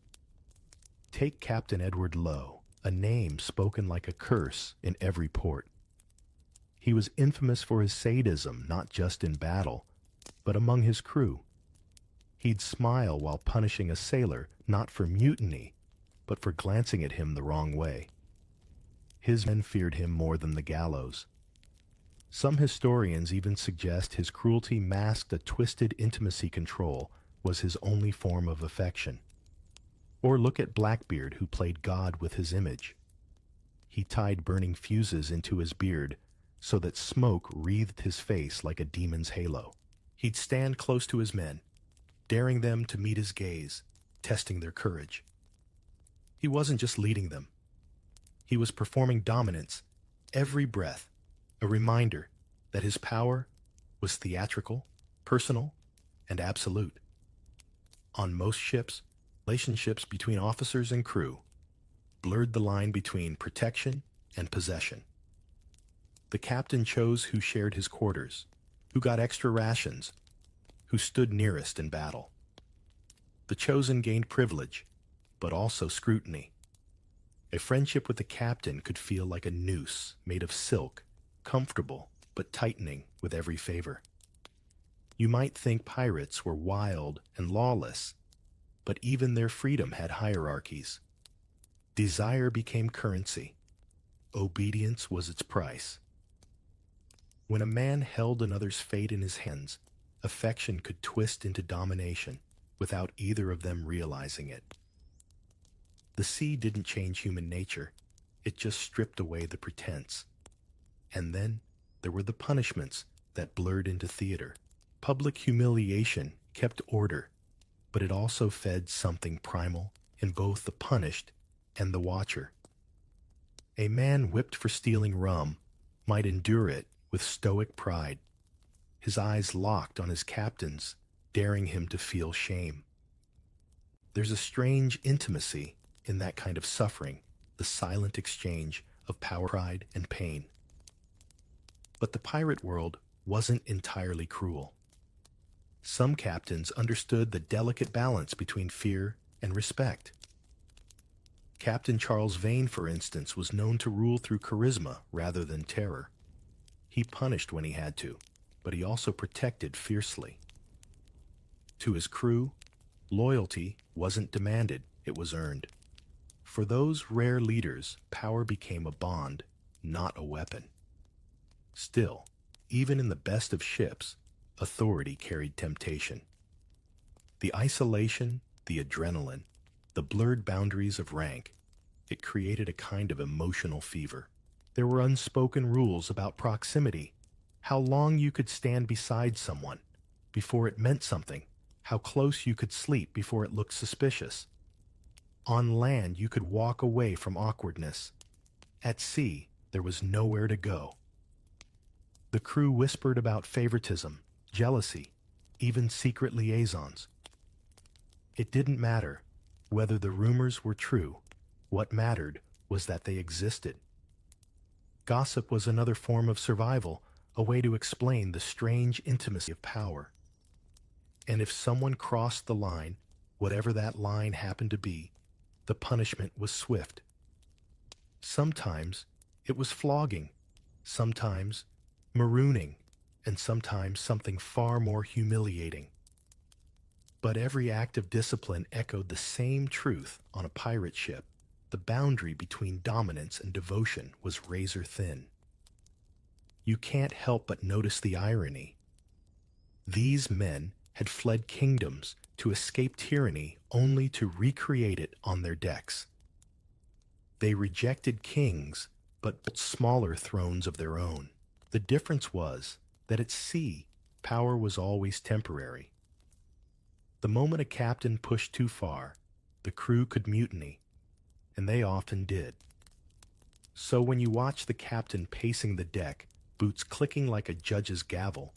Take Captain Edward Lowe, a name spoken like a curse in every port. He was infamous for his sadism, not just in battle, but among his crew. He'd smile while punishing a sailor, not for mutiny, but for glancing at him the wrong way. His men feared him more than the gallows. Some historians even suggest his cruelty masked a twisted intimacy control was his only form of affection. Or look at Blackbeard, who played God with his image. He tied burning fuses into his beard so that smoke wreathed his face like a demon's halo. He'd stand close to his men, daring them to meet his gaze, testing their courage. He wasn't just leading them. He was performing dominance, every breath, a reminder that his power was theatrical, personal, and absolute. On most ships, relationships between officers and crew blurred the line between protection and possession. The captain chose who shared his quarters, who got extra rations, who stood nearest in battle. The chosen gained privilege, but also scrutiny. A friendship with the captain could feel like a noose made of silk, comfortable but tightening with every favor. You might think pirates were wild and lawless, but even their freedom had hierarchies. Desire became currency. Obedience was its price. When a man held another's fate in his hands, affection could twist into domination without either of them realizing it. The sea didn't change human nature, it just stripped away the pretense. And then there were the punishments that blurred into theater. Public humiliation kept order, but it also fed something primal in both the punished and the watcher. A man whipped for stealing rum might endure it with stoic pride, his eyes locked on his captain's, daring him to feel shame. There's a strange intimacy in that kind of suffering, the silent exchange of power, pride, and pain. But the pirate world wasn't entirely cruel. Some captains understood the delicate balance between fear and respect. Captain Charles Vane, for instance, was known to rule through charisma rather than terror. He punished when he had to, but he also protected fiercely. To his crew, loyalty wasn't demanded, it was earned. For those rare leaders, power became a bond, not a weapon. Still, even in the best of ships, authority carried temptation. The isolation, the adrenaline, the blurred boundaries of rank, it created a kind of emotional fever. There were unspoken rules about proximity, how long you could stand beside someone before it meant something, how close you could sleep before it looked suspicious. On land, you could walk away from awkwardness. At sea, there was nowhere to go. The crew whispered about favoritism, jealousy, even secret liaisons. It didn't matter whether the rumors were true. What mattered was that they existed. Gossip was another form of survival, a way to explain the strange intimacy of power. And if someone crossed the line, Whatever that line happened to be, the punishment was swift. Sometimes it was flogging, sometimes marooning, and sometimes something far more humiliating. But every act of discipline echoed the same truth on a pirate ship. The boundary between dominance and devotion was razor thin. You can't help but notice the irony. These men had fled kingdoms to escape tyranny only to recreate it on their decks. They rejected kings but built smaller thrones of their own. The difference was that at sea, power was always temporary. The moment a captain pushed too far, the crew could mutiny, and they often did. So when you watch the captain pacing the deck, boots clicking like a judge's gavel,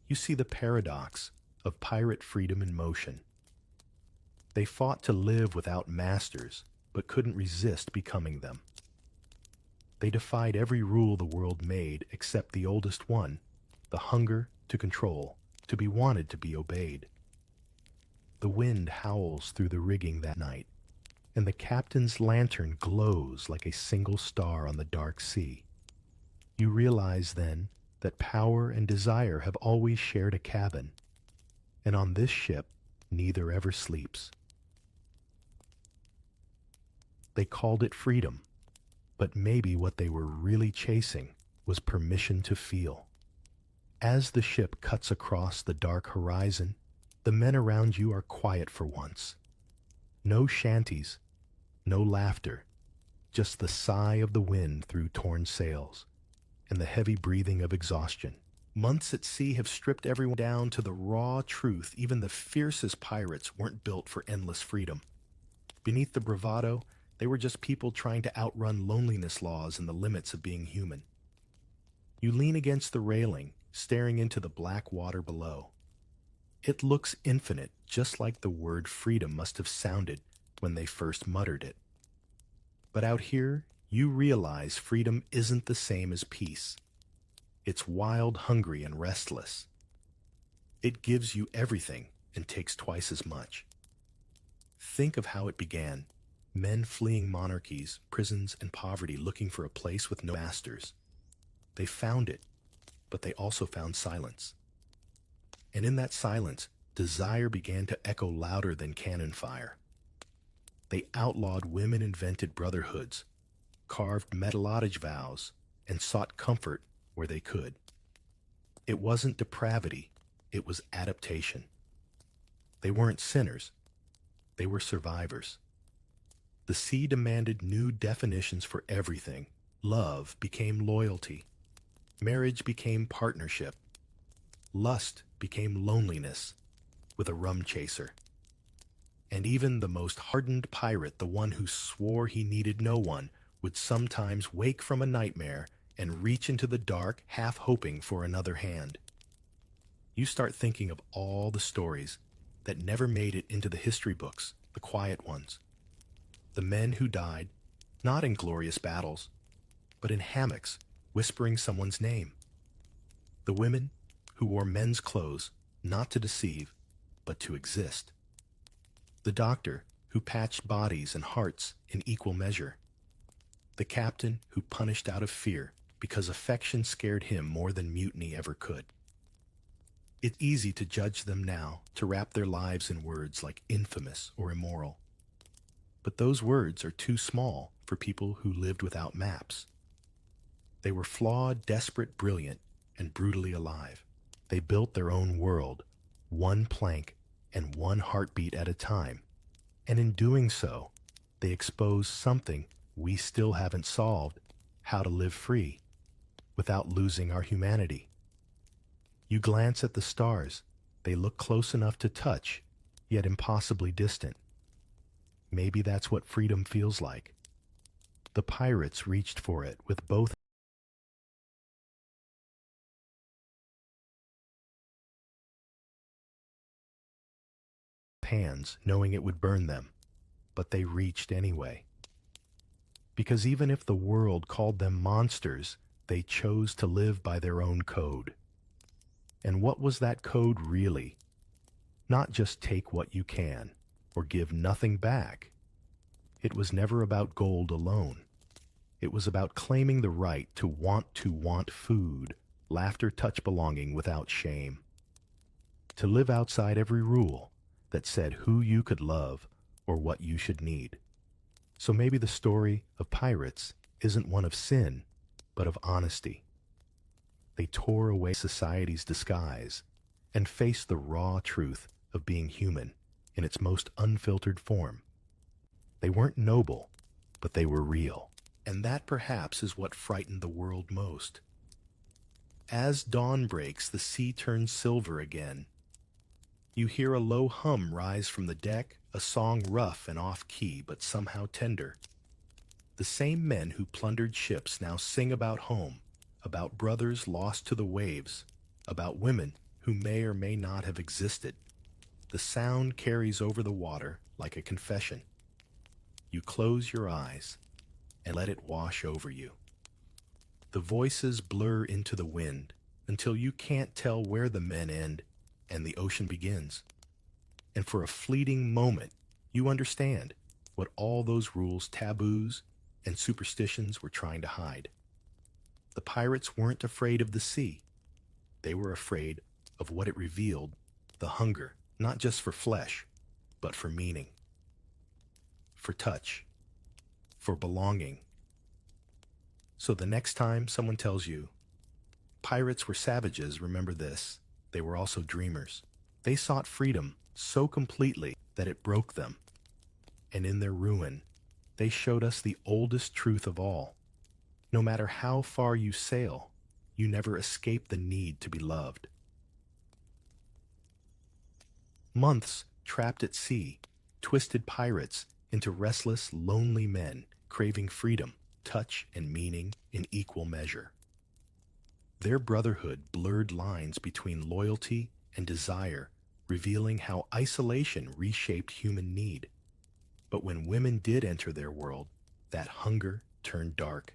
you see the paradox of pirate freedom in motion. They fought to live without masters, but couldn't resist becoming them. They defied every rule the world made except the oldest one, the hunger to control, to be wanted to be obeyed. The wind howls through the rigging that night, and the captain's lantern glows like a single star on the dark sea. You realize then that power and desire have always shared a cabin, and on this ship, neither ever sleeps. They called it freedom, but maybe what they were really chasing was permission to feel. As the ship cuts across the dark horizon, the men around you are quiet for once. No shanties, no laughter, just the sigh of the wind through torn sails and the heavy breathing of exhaustion. Months at sea have stripped everyone down to the raw truth. Even the fiercest pirates weren't built for endless freedom. Beneath the bravado, they were just people trying to outrun loneliness laws and the limits of being human. You lean against the railing, staring into the black water below. It looks infinite, just like the word freedom must have sounded when they first muttered it. But out here, you realize freedom isn't the same as peace. It's wild, hungry, and restless. It gives you everything and takes twice as much. Think of how it began. Men fleeing monarchies, prisons, and poverty looking for a place with no masters. They found it, but they also found silence. And in that silence, desire began to echo louder than cannon fire. They outlawed women-invented brotherhoods, carved metallage vows, and sought comfort where they could. It wasn't depravity, it was adaptation. They weren't sinners, they were survivors. The sea demanded new definitions for everything. Love became loyalty. Marriage became partnership. Lust became loneliness with a rum chaser. And even the most hardened pirate, the one who swore he needed no one, would sometimes wake from a nightmare and reach into the dark, half hoping for another hand. You start thinking of all the stories that never made it into the history books, the quiet ones. The men who died, not in glorious battles, but in hammocks, whispering someone's name. The women who wore men's clothes, not to deceive, but to exist. The doctor who patched bodies and hearts in equal measure. The captain who punished out of fear because affection scared him more than mutiny ever could. It's easy to judge them now, to wrap their lives in words like infamous or immoral. But those words are too small for people who lived without maps. They were flawed, desperate, brilliant, and brutally alive. They built their own world, one plank and one heartbeat at a time. And in doing so, they exposed something we still haven't solved: how to live free without losing our humanity. You glance at the stars. They look close enough to touch, yet impossibly distant. Maybe that's what freedom feels like. The pirates reached for it with both hands, knowing it would burn them, but they reached anyway. Because even if the world called them monsters, they chose to live by their own code. And what was that code really? Not just take what you can, or give nothing back. It was never about gold alone. It was about claiming the right to want food, laughter, touch, belonging without shame. To live outside every rule that said who you could love or what you should need. So maybe the story of pirates isn't one of sin, but of honesty. They tore away society's disguise and faced the raw truth of being human in its most unfiltered form. They weren't noble, but they were real. And that perhaps is what frightened the world most. As dawn breaks, the sea turns silver again. You hear a low hum rise from the deck, a song rough and off-key, but somehow tender. The same men who plundered ships now sing about home, about brothers lost to the waves, about women who may or may not have existed. The sound carries over the water like a confession. You close your eyes and let it wash over you. The voices blur into the wind until you can't tell where the men end and the ocean begins. And for a fleeting moment, you understand what all those rules, taboos, and superstitions were trying to hide. The pirates weren't afraid of the sea. They were afraid of what it revealed, the hunger, not just for flesh, but for meaning, for touch, for belonging. So the next time someone tells you, pirates were savages, remember this, they were also dreamers. They sought freedom so completely that it broke them. And in their ruin, they showed us the oldest truth of all. No matter how far you sail, you never escape the need to be loved. Months trapped at sea twisted pirates into restless, lonely men craving freedom, touch, and meaning in equal measure. Their brotherhood blurred lines between loyalty and desire, revealing how isolation reshaped human need. But when women did enter their world, that hunger turned dark.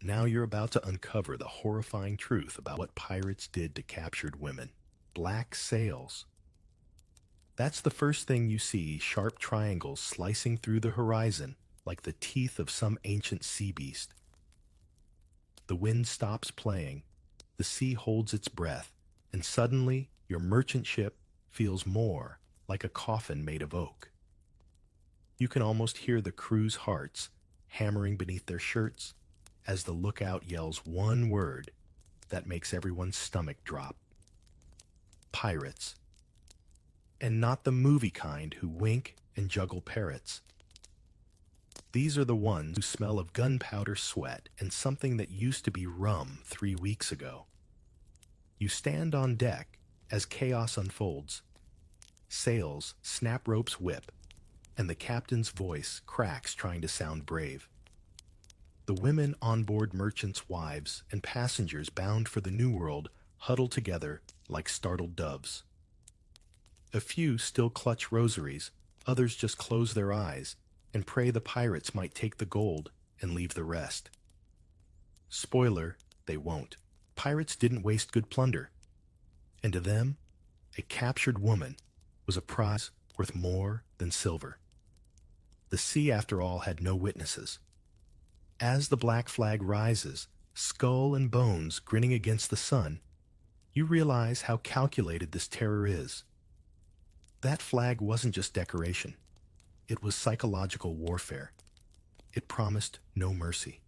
Now you're about to uncover the horrifying truth about what pirates did to captured women. Black sails. That's the first thing you see, sharp triangles slicing through the horizon like the teeth of some ancient sea beast. The wind stops playing, the sea holds its breath, and suddenly your merchant ship feels more like a coffin made of oak. You can almost hear the crew's hearts hammering beneath their shirts as the lookout yells one word that makes everyone's stomach drop. Pirates. And not the movie kind who wink and juggle parrots. These are the ones who smell of gunpowder, sweat, and something that used to be rum 3 weeks ago. You stand on deck as chaos unfolds. Sails, snap ropes whip, and the captain's voice cracks trying to sound brave. The women on board merchants' wives and passengers bound for the New World huddle together like startled doves. A few still clutch rosaries, others just close their eyes and pray the pirates might take the gold and leave the rest. Spoiler, they won't. Pirates didn't waste good plunder. And to them, a captured woman was a prize worth more than silver. The sea, after all, had no witnesses. As the black flag rises, skull and bones grinning against the sun, you realize how calculated this terror is. That flag wasn't just decoration. It was psychological warfare. It promised no mercy.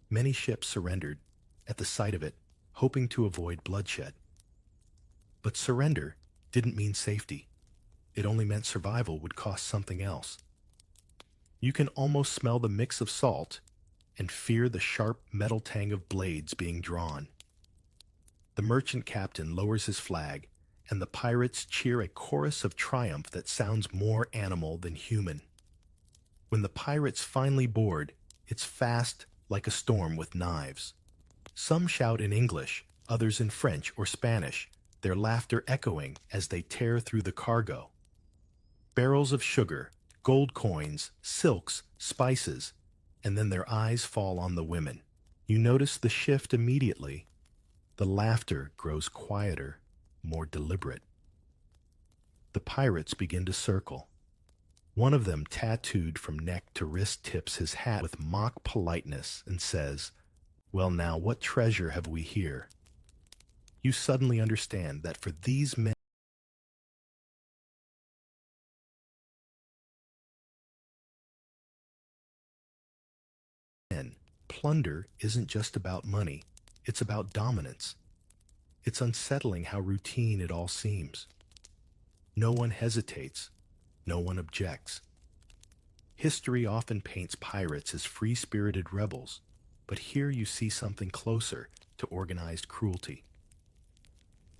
Many ships surrendered at the sight of it, hoping to avoid bloodshed. But surrender didn't mean safety. It only meant survival would cost something else. You can almost smell the mix of salt and fear the sharp metal tang of blades being drawn. The merchant captain lowers his flag, and the pirates cheer a chorus of triumph that sounds more animal than human. When the pirates finally board, it's fast like a storm with knives. Some shout in English, others in French or Spanish, their laughter echoing as they tear through the cargo. Barrels of sugar, gold coins, silks, spices, and then their eyes fall on the women. You notice the shift immediately. The laughter grows quieter, more deliberate. The pirates begin to circle. One of them, tattooed from neck to wrist, tips his hat with mock politeness and says, "Well now, what treasure have we here?" You suddenly understand that for these men, plunder isn't just about money, it's about dominance. It's unsettling how routine it all seems. No one hesitates, no one objects. History often paints pirates as free-spirited rebels, but here you see something closer to organized cruelty.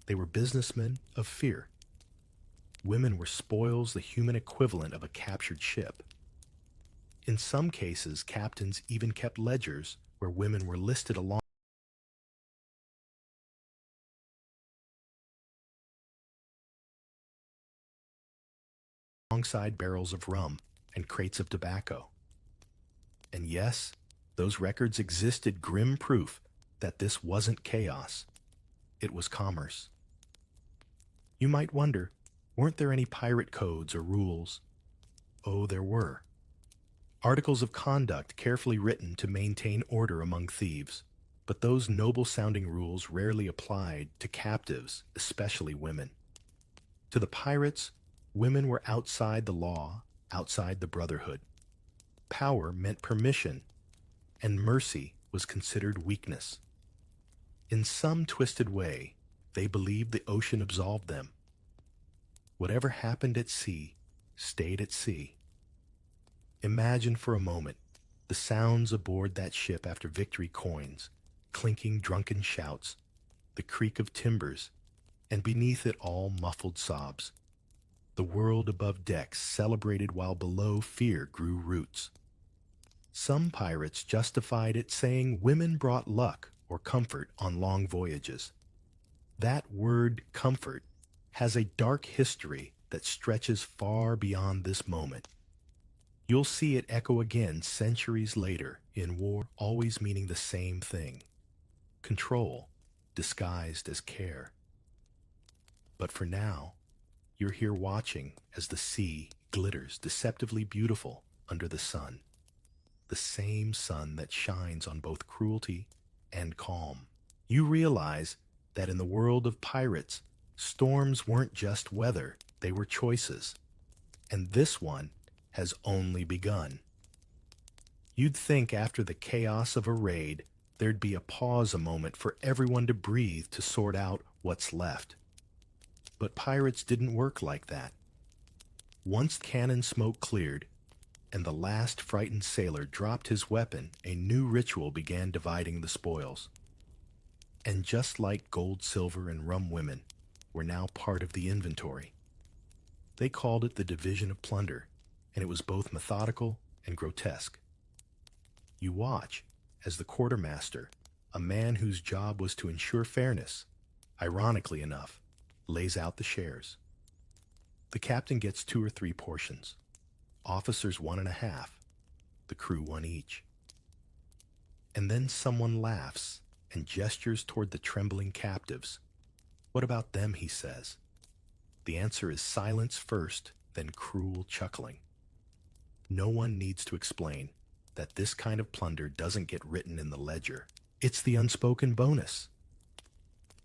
They were businessmen of fear. Women were spoils, the human equivalent of a captured ship. In some cases, captains even kept ledgers where women were listed alongside barrels of rum and crates of tobacco. And yes, those records existed, grim proof that this wasn't chaos. It was commerce. You might wonder, weren't there any pirate codes or rules? Oh, there were. Articles of conduct carefully written to maintain order among thieves. But those noble-sounding rules rarely applied to captives, especially women. To the pirates, women were outside the law, outside the brotherhood. Power meant permission, and mercy was considered weakness. In some twisted way, they believed the ocean absolved them. Whatever happened at sea stayed at sea. Imagine for a moment the sounds aboard that ship after victory coins, clinking drunken shouts, the creak of timbers, and beneath it all muffled sobs. The world above decks celebrated while below fear grew roots. Some pirates justified it, saying women brought luck or comfort on long voyages. That word comfort has a dark history that stretches far beyond this moment. You'll see it echo again centuries later in war, always meaning the same thing: control, disguised as care. But for now, you're here watching as the sea glitters deceptively beautiful under the sun. The same sun that shines on both cruelty and calm. You realize that in the world of pirates, storms weren't just weather, they were choices. And this one has only begun. You'd think after the chaos of a raid, there'd be a pause, a moment for everyone to breathe, to sort out what's left. But pirates didn't work like that. Once cannon smoke cleared, and the last frightened sailor dropped his weapon, a new ritual began dividing the spoils. And just like gold, silver, and rum, women were now part of the inventory. They called it the division of plunder, and it was both methodical and grotesque. You watch as the quartermaster, a man whose job was to ensure fairness, ironically enough, lays out the shares. The captain gets 2 or 3 portions, officers 1.5, the crew 1 each. And then someone laughs and gestures toward the trembling captives. "What about them?" he says. The answer is silence first, then cruel chuckling. No one needs to explain that this kind of plunder doesn't get written in the ledger. It's the unspoken bonus.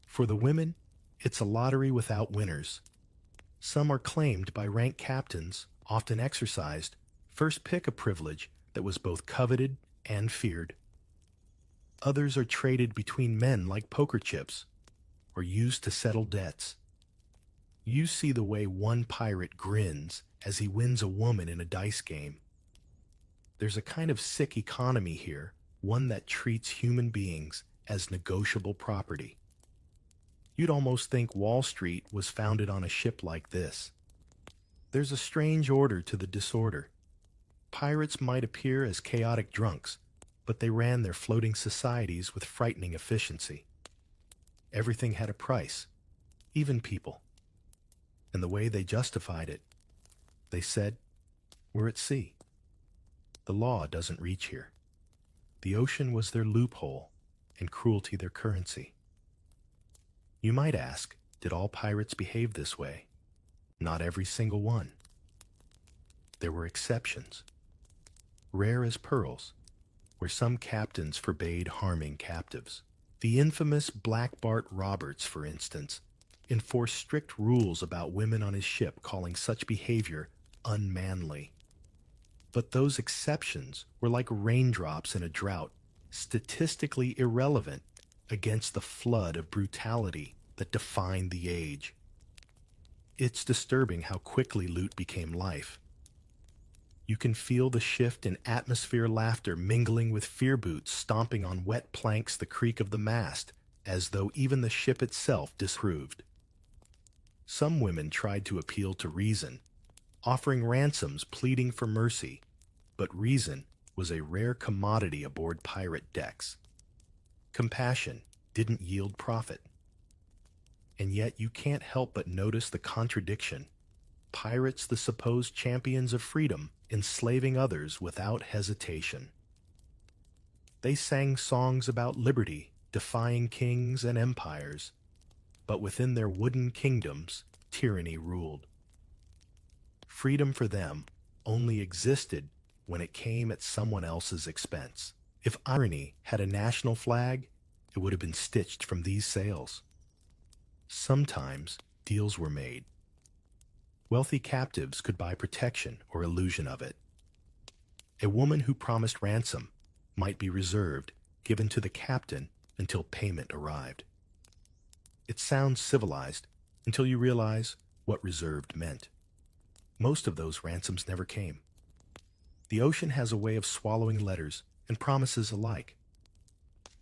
For the women, it's a lottery without winners. Some are claimed by rank captains, often exercised, first pick, a privilege that was both coveted and feared. Others are traded between men like poker chips, or used to settle debts. You see the way one pirate grins as he wins a woman in a dice game. There's a kind of sick economy here, one that treats human beings as negotiable property. You'd almost think Wall Street was founded on a ship like this. There's a strange order to the disorder. Pirates might appear as chaotic drunks, but they ran their floating societies with frightening efficiency. Everything had a price, even people. And the way they justified it, they said, "We're at sea. The law doesn't reach here." The ocean was their loophole, and cruelty their currency. You might ask, did all pirates behave this way? Not every single one. There were exceptions, rare as pearls, where some captains forbade harming captives. The infamous Black Bart Roberts, for instance, enforced strict rules about women on his ship, calling such behavior unmanly. But those exceptions were like raindrops in a drought, statistically irrelevant against the flood of brutality that defined the age. It's disturbing how quickly loot became life. You can feel the shift in atmosphere, laughter mingling with fear boots stomping on wet planks, the creak of the mast, as though even the ship itself disapproved. Some women tried to appeal to reason, offering ransoms, pleading for mercy, but reason was a rare commodity aboard pirate decks. Compassion didn't yield profit. And yet you can't help but notice the contradiction. Pirates, the supposed champions of freedom, enslaving others without hesitation. They sang songs about liberty, defying kings and empires, but within their wooden kingdoms, tyranny ruled. Freedom for them only existed when it came at someone else's expense. If irony had a national flag, it would have been stitched from these sails. Sometimes deals were made. Wealthy captives could buy protection or illusion of it. A woman who promised ransom might be reserved, given to the captain until payment arrived. It sounds civilized until you realize what reserved meant. Most of those ransoms never came. The ocean has a way of swallowing letters and promises alike.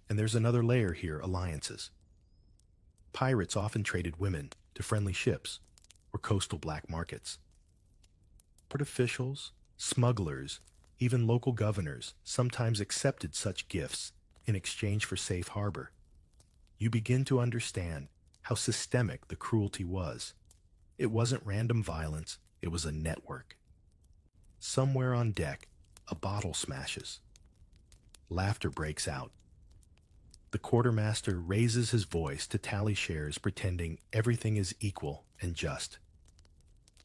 And there's another layer here: alliances. Pirates often traded women to friendly ships or coastal black markets. Port officials, smugglers, even local governors sometimes accepted such gifts in exchange for safe harbor. You begin to understand how systemic the cruelty was. It wasn't random violence, it was a network. Somewhere on deck, a bottle smashes. Laughter breaks out. The quartermaster raises his voice to tally shares, pretending everything is equal and just.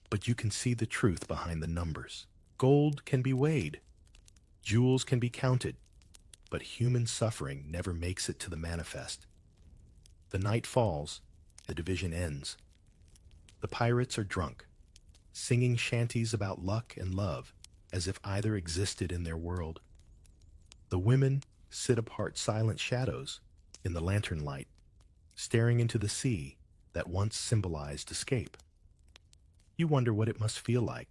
But you can see the truth behind the numbers. Gold can be weighed, jewels can be counted, but human suffering never makes it to the manifest. The night falls, the division ends. The pirates are drunk, singing shanties about luck and love, as if either existed in their world. The women sit apart, silent shadows in the lantern light, staring into the sea that once symbolized escape. You wonder what it must feel like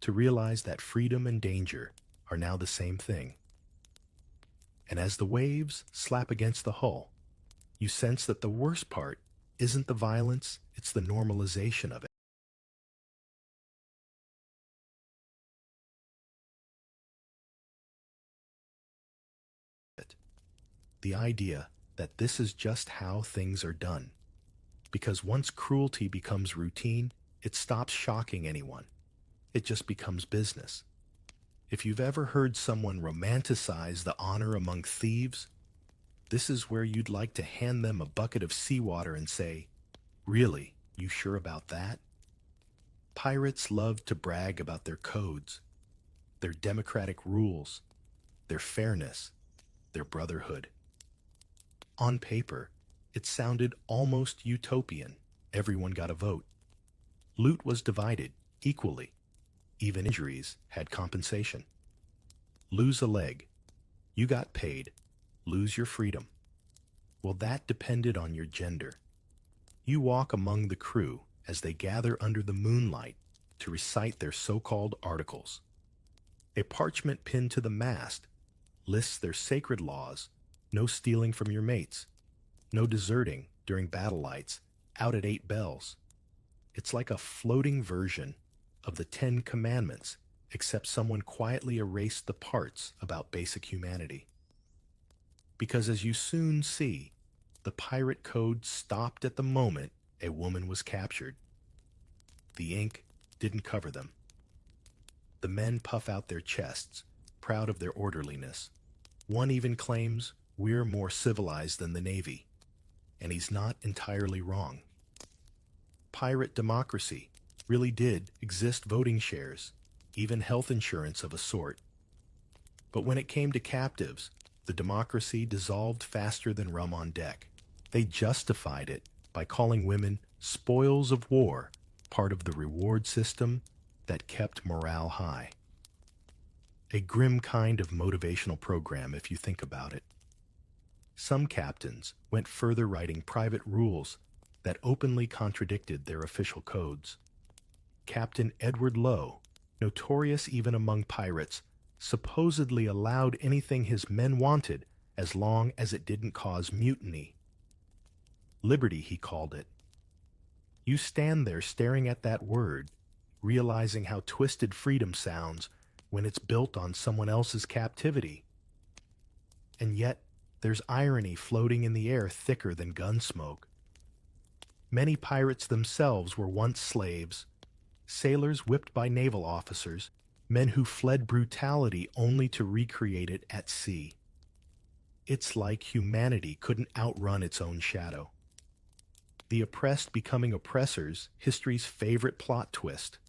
to realize that freedom and danger are now the same thing. And as the waves slap against the hull, you sense that the worst part isn't the violence, it's the normalization of it. The idea that this is just how things are done. Because once cruelty becomes routine, it stops shocking anyone. It just becomes business. If you've ever heard someone romanticize the honor among thieves, this is where you'd like to hand them a bucket of seawater and say, "Really, you sure about that?" Pirates love to brag about their codes, their democratic rules, their fairness, their brotherhood. On paper, it sounded almost utopian. Everyone got a vote. Loot was divided equally. Even injuries had compensation. Lose a leg, you got paid. Lose your freedom. Well, that depended on your gender. You walk among the crew as they gather under the moonlight to recite their so-called articles. A parchment pinned to the mast lists their sacred laws: no stealing from your mates, no deserting during battle lights, out at 8 bells. It's like a floating version of the 10 Commandments, except someone quietly erased the parts about basic humanity. Because as you soon see, the pirate code stopped at the moment a woman was captured. The ink didn't cover them. The men puff out their chests, proud of their orderliness. One even claims, "We're more civilized than the Navy." And he's not entirely wrong. Pirate democracy really did exist voting shares, even health insurance of a sort. But when it came to captives, the democracy dissolved faster than rum on deck. They justified it by calling women spoils of war, part of the reward system that kept morale high. A grim kind of motivational program if you think about it. Some captains went further, writing private rules that openly contradicted their official codes. Captain Edward Lowe, notorious even among pirates, supposedly allowed anything his men wanted as long as it didn't cause mutiny. Liberty, he called it. You stand there staring at that word, realizing how twisted freedom sounds when it's built on someone else's captivity. And yet, there's irony floating in the air thicker than gun smoke. Many pirates themselves were once slaves, sailors whipped by naval officers, men who fled brutality only to recreate it at sea. It's like humanity couldn't outrun its own shadow. The oppressed becoming oppressors, history's favorite plot twist.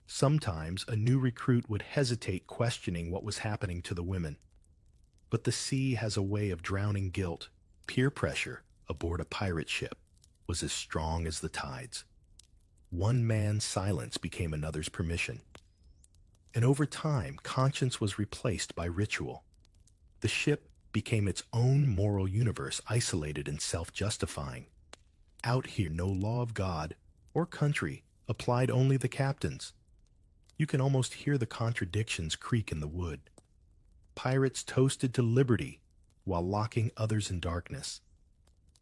Sometimes a new recruit would hesitate, questioning what was happening to the women. But the sea has a way of drowning guilt. Peer pressure aboard a pirate ship was as strong as the tides. One man's silence became another's permission. And over time, conscience was replaced by ritual. The ship became its own moral universe, isolated and self-justifying. Out here, no law of God or country applied, only the captain's. You can almost hear the contradictions creak in the wood. Pirates toasted to liberty while locking others in darkness.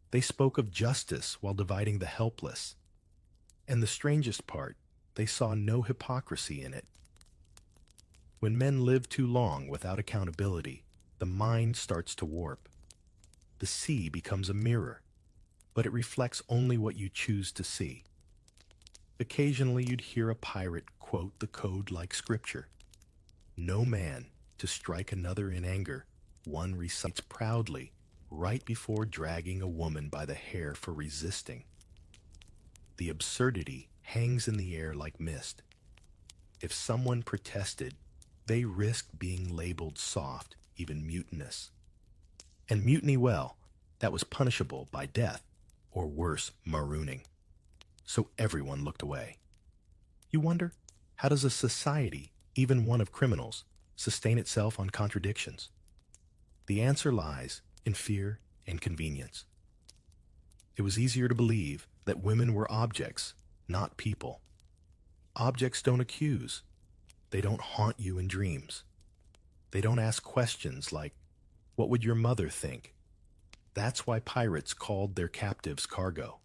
They spoke of justice while dividing the helpless. And the strangest part, they saw no hypocrisy in it. When men live too long without accountability, the mind starts to warp. The sea becomes a mirror, but it reflects only what you choose to see. Occasionally you'd hear a pirate quote the code like scripture. No man to strike another in anger, one recites proudly right before dragging a woman by the hair for resisting. The absurdity hangs in the air like mist. If someone protested, they risked being labeled soft, even mutinous. And mutiny, well, that was punishable by death, or worse, marooning. So everyone looked away. You wonder, how does a society, even one of criminals, sustain itself on contradictions? The answer lies in fear and convenience. It was easier to believe that women were objects, not people. Objects don't accuse. They don't haunt you in dreams. They don't ask questions like, what would your mother think? That's why pirates called their captives cargo.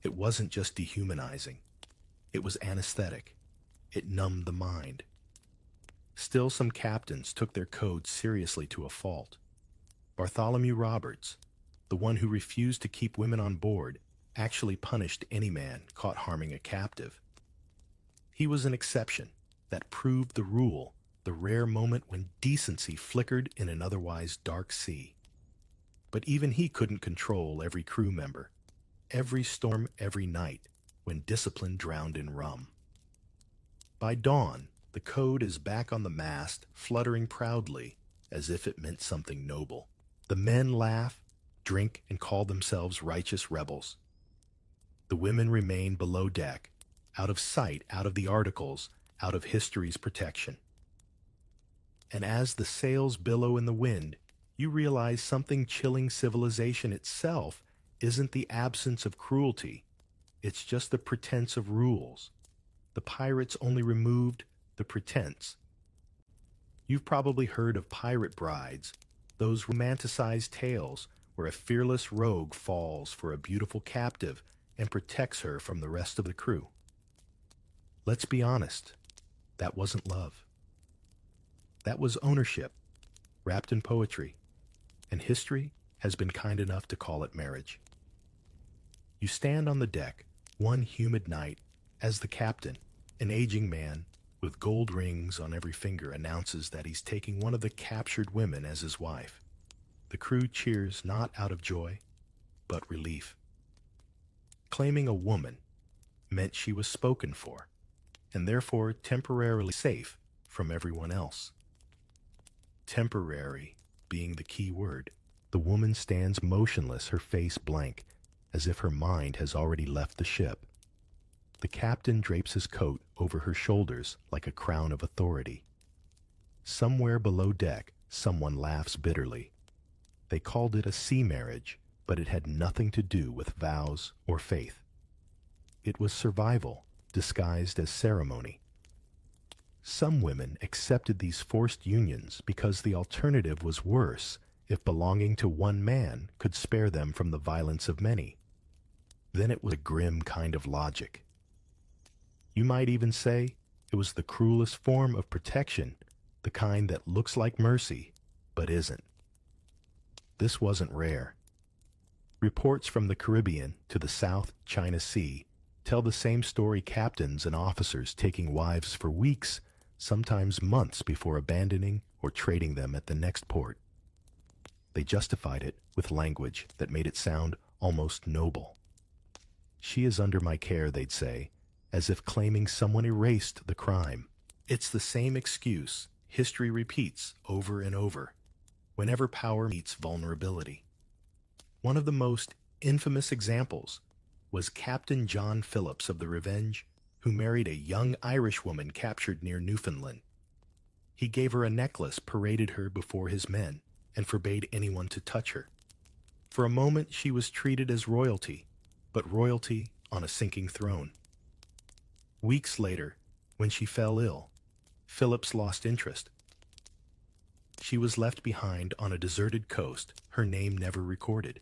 It wasn't just dehumanizing. It was anesthetic. It numbed the mind. Still, some captains took their code seriously to a fault. Bartholomew Roberts, the one who refused to keep women on board, actually punished any man caught harming a captive. He was an exception that proved the rule, the rare moment when decency flickered in an otherwise dark sea. But even he couldn't control every crew member, every storm, every night, when discipline drowned in rum. By dawn, the code is back on the mast, fluttering proudly, as if it meant something noble. The men laugh, drink, and call themselves righteous rebels. The women remain below deck, out of sight, out of the articles, out of history's protection. And as the sails billow in the wind, you realize something chilling. Civilization itself isn't the absence of cruelty. It's just the pretense of rules. The pirates only removed the pretense. You've probably heard of pirate brides, those romanticized tales where a fearless rogue falls for a beautiful captive and protects her from the rest of the crew. Let's be honest, that wasn't love. That was ownership, wrapped in poetry, and history has been kind enough to call it marriage. You stand on the deck one humid night as the captain, an aging man with gold rings on every finger, announces that he's taking one of the captured women as his wife. The crew cheers not out of joy, but relief. Claiming a woman meant she was spoken for, and therefore temporarily safe from everyone else. Temporary being the key word. The woman stands motionless, her face blank, as if her mind has already left the ship. The captain drapes his coat over her shoulders like a crown of authority. Somewhere below deck, someone laughs bitterly. They called it a sea marriage, but it had nothing to do with vows or faith. It was survival, disguised as ceremony. Some women accepted these forced unions because the alternative was worse if belonging to one man could spare them from the violence of many. Then it was a grim kind of logic. You might even say it was the cruelest form of protection, the kind that looks like mercy, but isn't. This wasn't rare. Reports from the Caribbean to the South China Sea tell the same story: captains and officers taking wives for weeks, sometimes months, before abandoning or trading them at the next port. They justified it with language that made it sound almost noble. "She is under my care," they'd say, as if claiming someone erased the crime. It's the same excuse history repeats over and over whenever power meets vulnerability. One of the most infamous examples was Captain John Phillips of the Revenge, who married a young Irish woman captured near Newfoundland. He gave her a necklace, paraded her before his men, and forbade anyone to touch her. For a moment she was treated as royalty, but royalty on a sinking throne. Weeks later, when she fell ill, Phillips lost interest. She was left behind on a deserted coast, her name never recorded.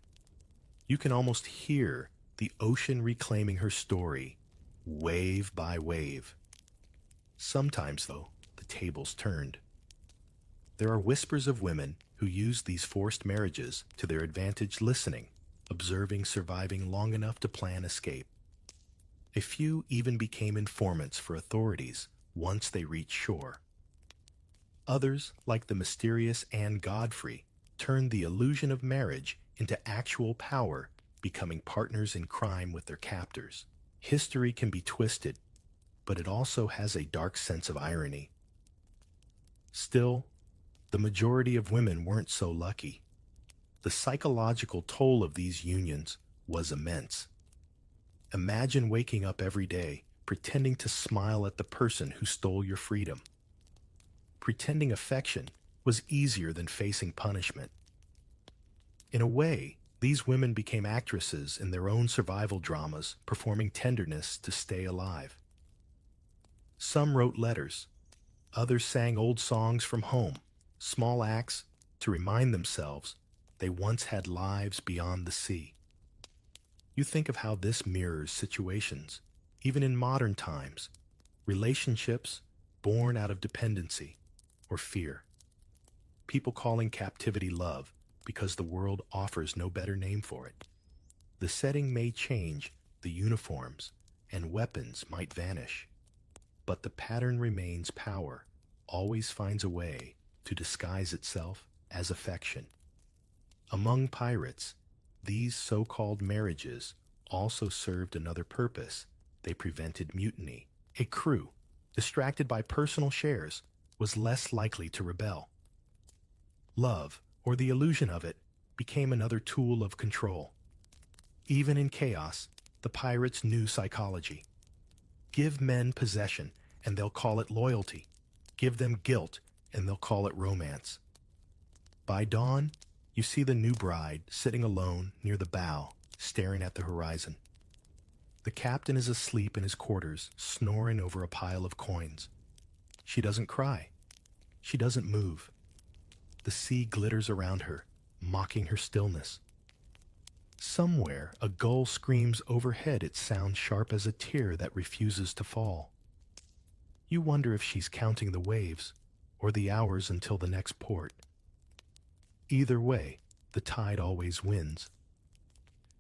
You can almost hear the ocean reclaiming her story, wave by wave. Sometimes, though, the tables turned. There are whispers of women who used these forced marriages to their advantage, listening, observing, surviving long enough to plan escape. A few even became informants for authorities once they reached shore. Others, like the mysterious Anne Godfrey, turned the illusion of marriage into actual power, becoming partners in crime with their captors. History can be twisted, but it also has a dark sense of irony. Still, the majority of women weren't so lucky. The psychological toll of these unions was immense. Imagine waking up every day pretending to smile at the person who stole your freedom. Pretending affection was easier than facing punishment. In a way, these women became actresses in their own survival dramas, performing tenderness to stay alive. Some wrote letters. Others sang old songs from home, small acts to remind themselves they once had lives beyond the sea. You think of how this mirrors situations, even in modern times, relationships born out of dependency or fear. People calling captivity love because the world offers no better name for it. The setting may change, the uniforms and weapons might vanish, but the pattern remains: power always finds a way to disguise itself as affection. Among pirates, these so-called marriages also served another purpose. They prevented mutiny. A crew, distracted by personal shares, was less likely to rebel. Love, or the illusion of it, became another tool of control. Even in chaos, the pirates knew psychology. Give men possession, and they'll call it loyalty. Give them guilt, and they'll call it romance. By dawn, you see the new bride sitting alone near the bow, staring at the horizon. The captain is asleep in his quarters, snoring over a pile of coins. She doesn't cry. She doesn't move. The sea glitters around her, mocking her stillness. Somewhere, a gull screams overhead, its sound sharp as a tear that refuses to fall. You wonder if she's counting the waves or the hours until the next port. Either way, the tide always wins.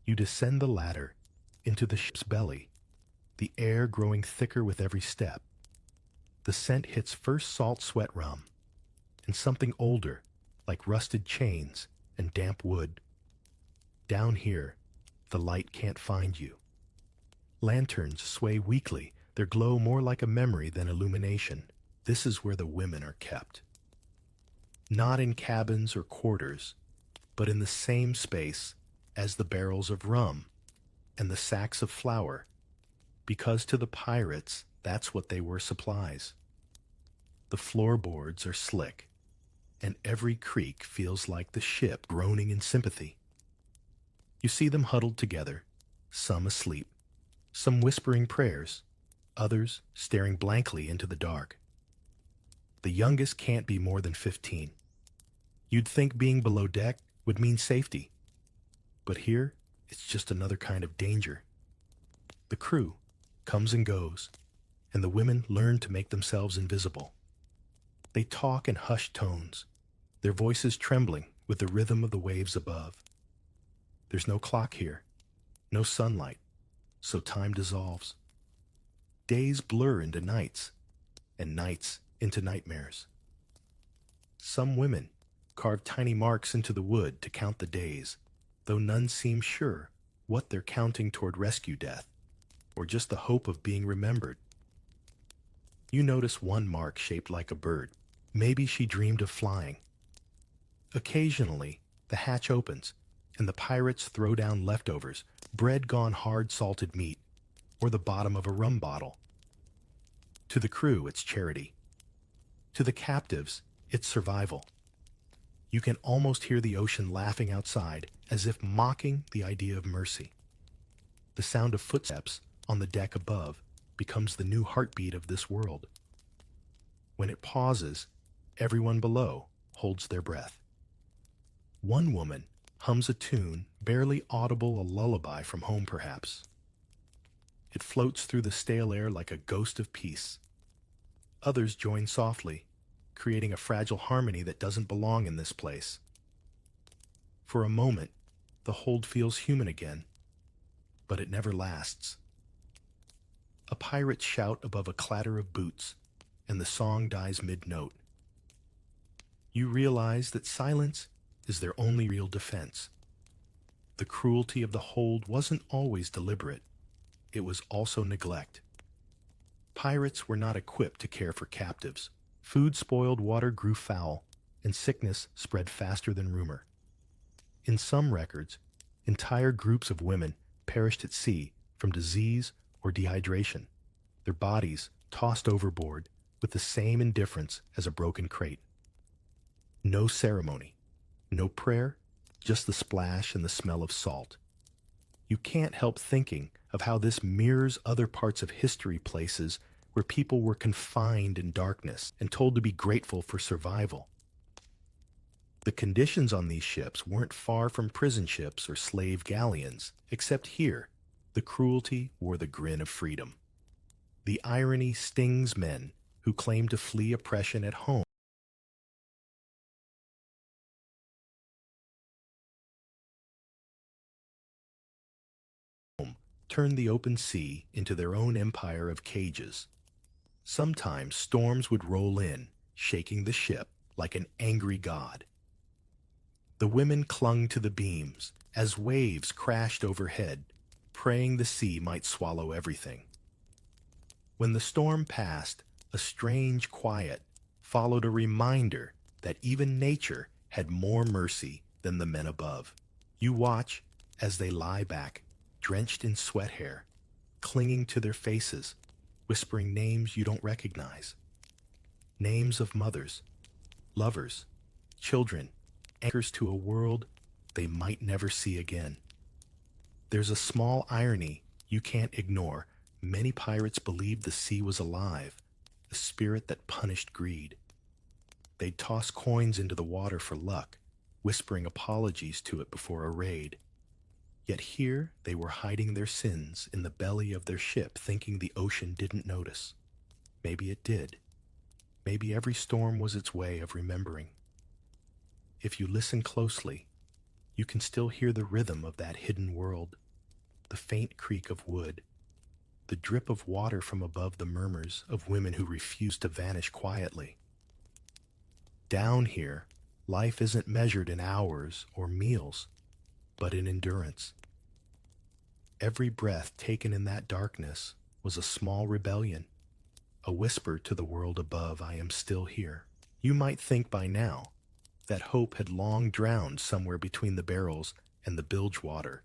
You descend the ladder into the ship's belly, the air growing thicker with every step. The scent hits first salt sweat rum, and something older, like rusted chains and damp wood. Down here, the light can't find you. Lanterns sway weakly, their glow more like a memory than illumination. This is where the women are kept. Not in cabins or quarters, but in the same space as the barrels of rum and the sacks of flour, because to the pirates, that's what they were, supplies. The floorboards are slick, and every creak feels like the ship groaning in sympathy. You see them huddled together, some asleep, some whispering prayers, others staring blankly into the dark. The youngest can't be more than 15. You'd think being below deck would mean safety, but here it's just another kind of danger. The crew comes and goes, and the women learn to make themselves invisible. They talk in hushed tones, their voices trembling with the rhythm of the waves above. There's no clock here, no sunlight, so time dissolves. Days blur into nights, and nights into nightmares. Some women carve tiny marks into the wood to count the days, though none seem sure what they're counting toward rescue death, or just the hope of being remembered. You notice one mark shaped like a bird. Maybe she dreamed of flying. Occasionally, the hatch opens, and the pirates throw down leftovers, bread gone hard salted meat, or the bottom of a rum bottle. To the crew, it's charity. To the captives, it's survival. You can almost hear the ocean laughing outside, as if mocking the idea of mercy. The sound of footsteps on the deck above becomes the new heartbeat of this world. When it pauses, everyone below holds their breath. One woman hums a tune, barely audible, a lullaby from home perhaps. It floats through the stale air like a ghost of peace. Others join softly, creating a fragile harmony that doesn't belong in this place. For a moment, the hold feels human again, but it never lasts. A pirate's shout above a clatter of boots, and the song dies mid-note. You realize that silence is their only real defense. The cruelty of the hold wasn't always deliberate. It was also neglect. Pirates were not equipped to care for captives. Food spoiled, water grew foul, and sickness spread faster than rumor. In some records, entire groups of women perished at sea from disease or dehydration, their bodies tossed overboard with the same indifference as a broken crate. No ceremony, no prayer, just the splash and the smell of salt. You can't help thinking of how this mirrors other parts of history, places where people were confined in darkness and told to be grateful for survival. The conditions on these ships weren't far from prison ships or slave galleons, except here, the cruelty wore the grin of freedom. The irony stings men who claim to flee oppression at home. Turn the open sea into their own empire of cages. Sometimes storms would roll in, shaking the ship like an angry god. The women clung to the beams as waves crashed overhead, praying the sea might swallow everything. When the storm passed, a strange quiet followed, a reminder that even nature had more mercy than the men above. You watch as they lie back, drenched in sweat hair, clinging to their faces, whispering names you don't recognize. Names of mothers, lovers, children, anchors to a world they might never see again. There's a small irony you can't ignore. Many pirates believed the sea was alive, a spirit that punished greed. They'd toss coins into the water for luck, whispering apologies to it before a raid. Yet here they were hiding their sins in the belly of their ship, thinking the ocean didn't notice. Maybe it did. Maybe every storm was its way of remembering. If you listen closely, you can still hear the rhythm of that hidden world, the faint creak of wood, the drip of water from above, the murmurs of women who refuse to vanish quietly. Down here, life isn't measured in hours or meals, but in endurance. Every breath taken in that darkness was a small rebellion, a whisper to the world above, I am still here. You might think by now that hope had long drowned somewhere between the barrels and the bilge water,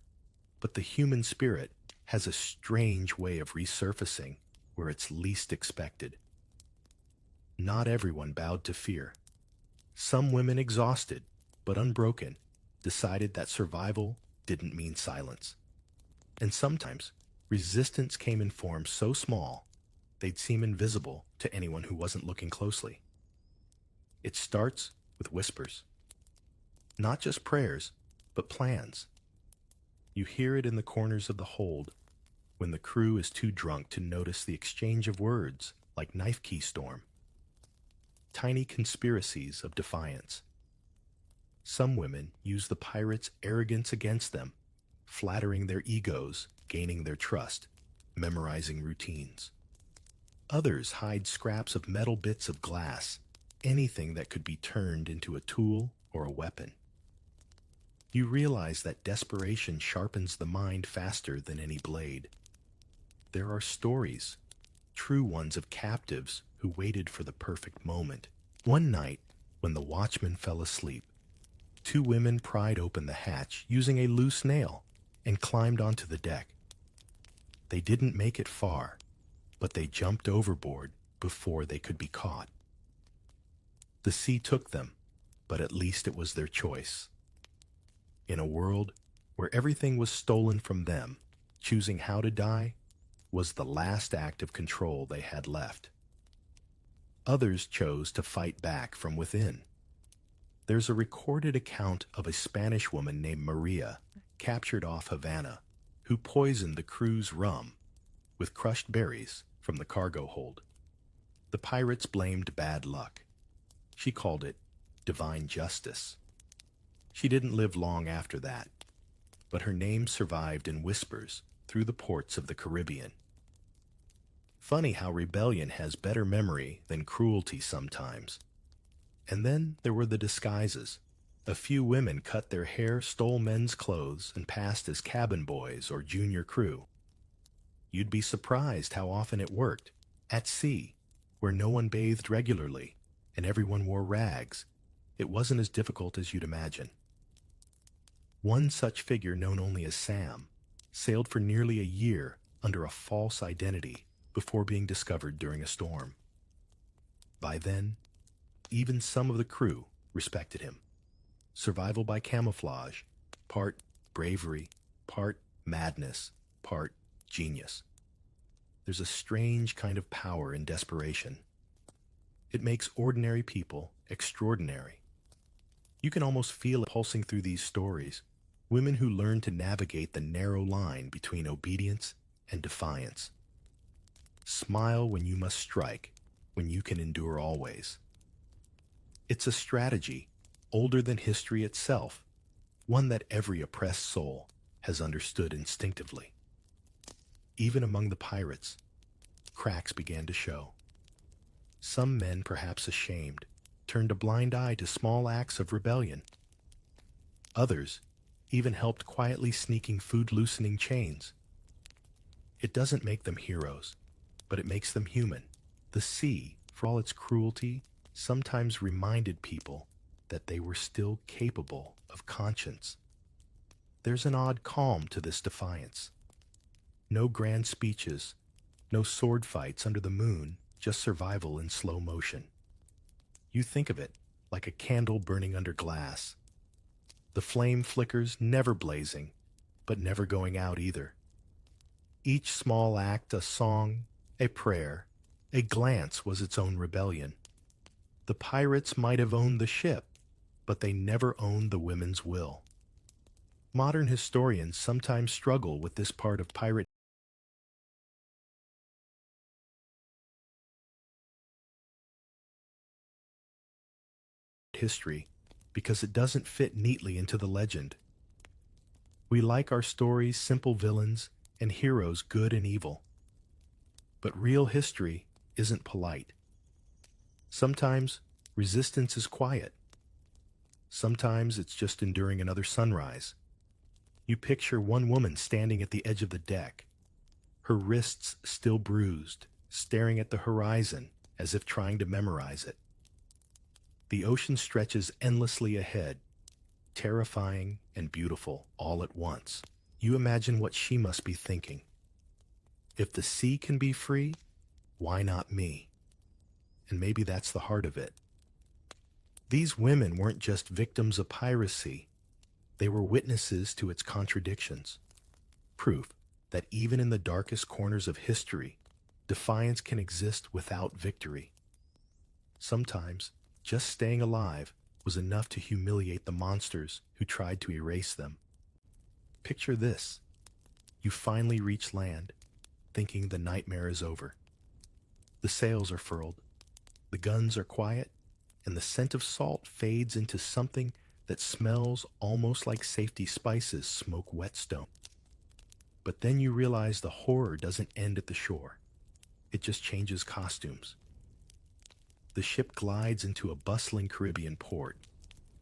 but the human spirit has a strange way of resurfacing where it's least expected. Not everyone bowed to fear. Some women, exhausted but unbroken, decided that survival didn't mean silence. And sometimes resistance came in forms so small they'd seem invisible to anyone who wasn't looking closely. It starts with whispers. Not just prayers, but plans. You hear it in the corners of the hold when the crew is too drunk to notice the exchange of words like knife key storm. Tiny conspiracies of defiance. Some women use the pirates' arrogance against them, flattering their egos, gaining their trust, memorizing routines. Others hide scraps of metal, bits of glass, anything that could be turned into a tool or a weapon. You realize that desperation sharpens the mind faster than any blade. There are stories, true ones, of captives who waited for the perfect moment. One night, when the watchman fell asleep, two women pried open the hatch using a loose nail and climbed onto the deck. They didn't make it far, but they jumped overboard before they could be caught. The sea took them, but at least it was their choice. In a world where everything was stolen from them, choosing how to die was the last act of control they had left. Others chose to fight back from within. There's a recorded account of a Spanish woman named Maria, captured off Havana, who poisoned the crew's rum with crushed berries from the cargo hold. The pirates blamed bad luck. She called it divine justice. She didn't live long after that, but her name survived in whispers through the ports of the Caribbean. Funny how rebellion has better memory than cruelty sometimes. And then there were the disguises. A few women cut their hair, stole men's clothes, and passed as cabin boys or junior crew. You'd be surprised how often it worked. At sea, where no one bathed regularly and everyone wore rags, it wasn't as difficult as you'd imagine. One such figure, known only as Sam, sailed for nearly a year under a false identity before being discovered during a storm. By then, even some of the crew respected him. Survival by camouflage, part bravery, part madness, part genius. There's a strange kind of power in desperation. It makes ordinary people extraordinary. You can almost feel it pulsing through these stories. Women who learn to navigate the narrow line between obedience and defiance. Smile when you must strike, when you can endure always. It's a strategy older than history itself, one that every oppressed soul has understood instinctively. Even among the pirates, cracks began to show. Some men, perhaps ashamed, turned a blind eye to small acts of rebellion. Others even helped quietly sneaking food-loosening chains. It doesn't make them heroes, but it makes them human. The sea, for all its cruelty, sometimes reminded people that they were still capable of conscience. There's an odd calm to this defiance. No grand speeches, no sword fights under the moon, just survival in slow motion. You think of it like a candle burning under glass. The flame flickers, never blazing, but never going out either. Each small act, a song, a prayer, a glance, was its own rebellion. The pirates might have owned the ship, but they never owned the women's will. Modern historians sometimes struggle with this part of pirate history because it doesn't fit neatly into the legend. We like our stories simple villains and heroes good and evil. But real history isn't polite. Sometimes resistance is quiet. Sometimes it's just enduring another sunrise. You picture one woman standing at the edge of the deck, her wrists still bruised, staring at the horizon as if trying to memorize it. The ocean stretches endlessly ahead, terrifying and beautiful all at once. You imagine what she must be thinking. If the sea can be free, why not me? And maybe that's the heart of it. These women weren't just victims of piracy, they were witnesses to its contradictions. Proof that even in the darkest corners of history, defiance can exist without victory. Sometimes, just staying alive was enough to humiliate the monsters who tried to erase them. Picture this. You finally reach land, thinking the nightmare is over. The sails are furled, the guns are quiet, and the scent of salt fades into something that smells almost like safety spices smoke whetstone. But then you realize the horror doesn't end at the shore. It just changes costumes. The ship glides into a bustling Caribbean port,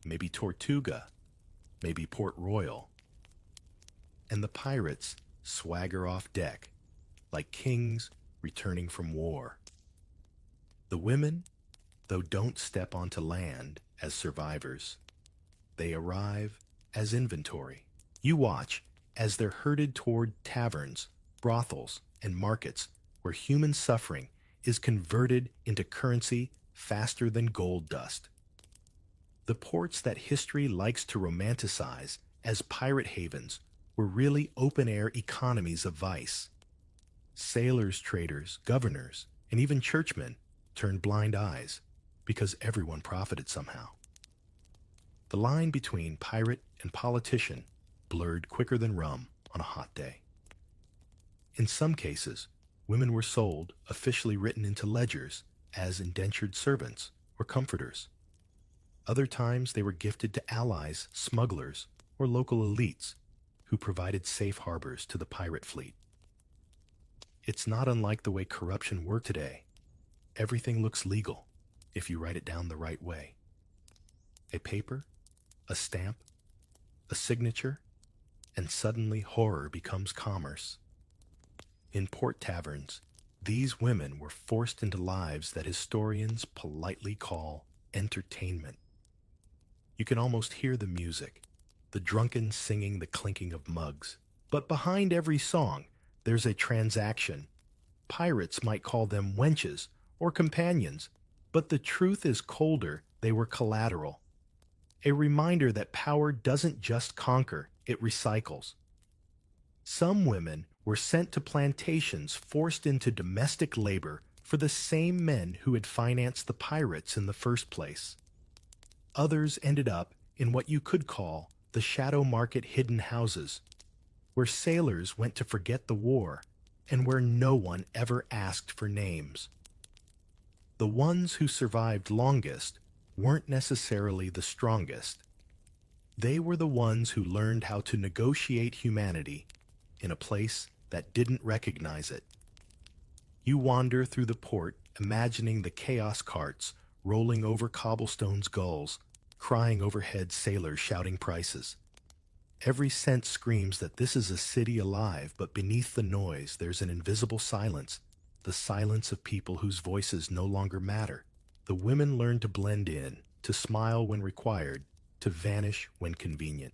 maybe Tortuga, maybe Port Royal, and the pirates swagger off deck like kings returning from war. The women, though, don't step onto land as survivors. They arrive as inventory. You watch as they're herded toward taverns, brothels, and markets where human suffering is converted into currency faster than gold dust. The ports that history likes to romanticize as pirate havens were really open-air economies of vice. Sailors, traders, governors, and even churchmen turned blind eyes because everyone profited somehow. The line between pirate and politician blurred quicker than rum on a hot day. In some cases, women were sold, officially written into ledgers, as indentured servants or comforters. Other times they were gifted to allies, smugglers, or local elites who provided safe harbors to the pirate fleet. It's not unlike the way corruption worked today. Everything looks legal if you write it down the right way. A paper, a stamp, a signature, and suddenly horror becomes commerce. In port taverns, these women were forced into lives that historians politely call entertainment. You can almost hear the music, the drunken singing, the clinking of mugs. But behind every song, there's a transaction. Pirates might call them wenches or companions, but the truth is colder, they were collateral. A reminder that power doesn't just conquer, it recycles. Some women were sent to plantations forced into domestic labor for the same men who had financed the pirates in the first place. Others ended up in what you could call the shadow market hidden houses, where sailors went to forget the war and where no one ever asked for names. The ones who survived longest weren't necessarily the strongest. They were the ones who learned how to negotiate humanity in a place that didn't recognize it. You wander through the port, imagining the chaos carts rolling over cobblestone's gulls, crying overhead sailors shouting prices. Every scent screams that this is a city alive, but beneath the noise there's an invisible silence, the silence of people whose voices no longer matter. The women learn to blend in, to smile when required, to vanish when convenient.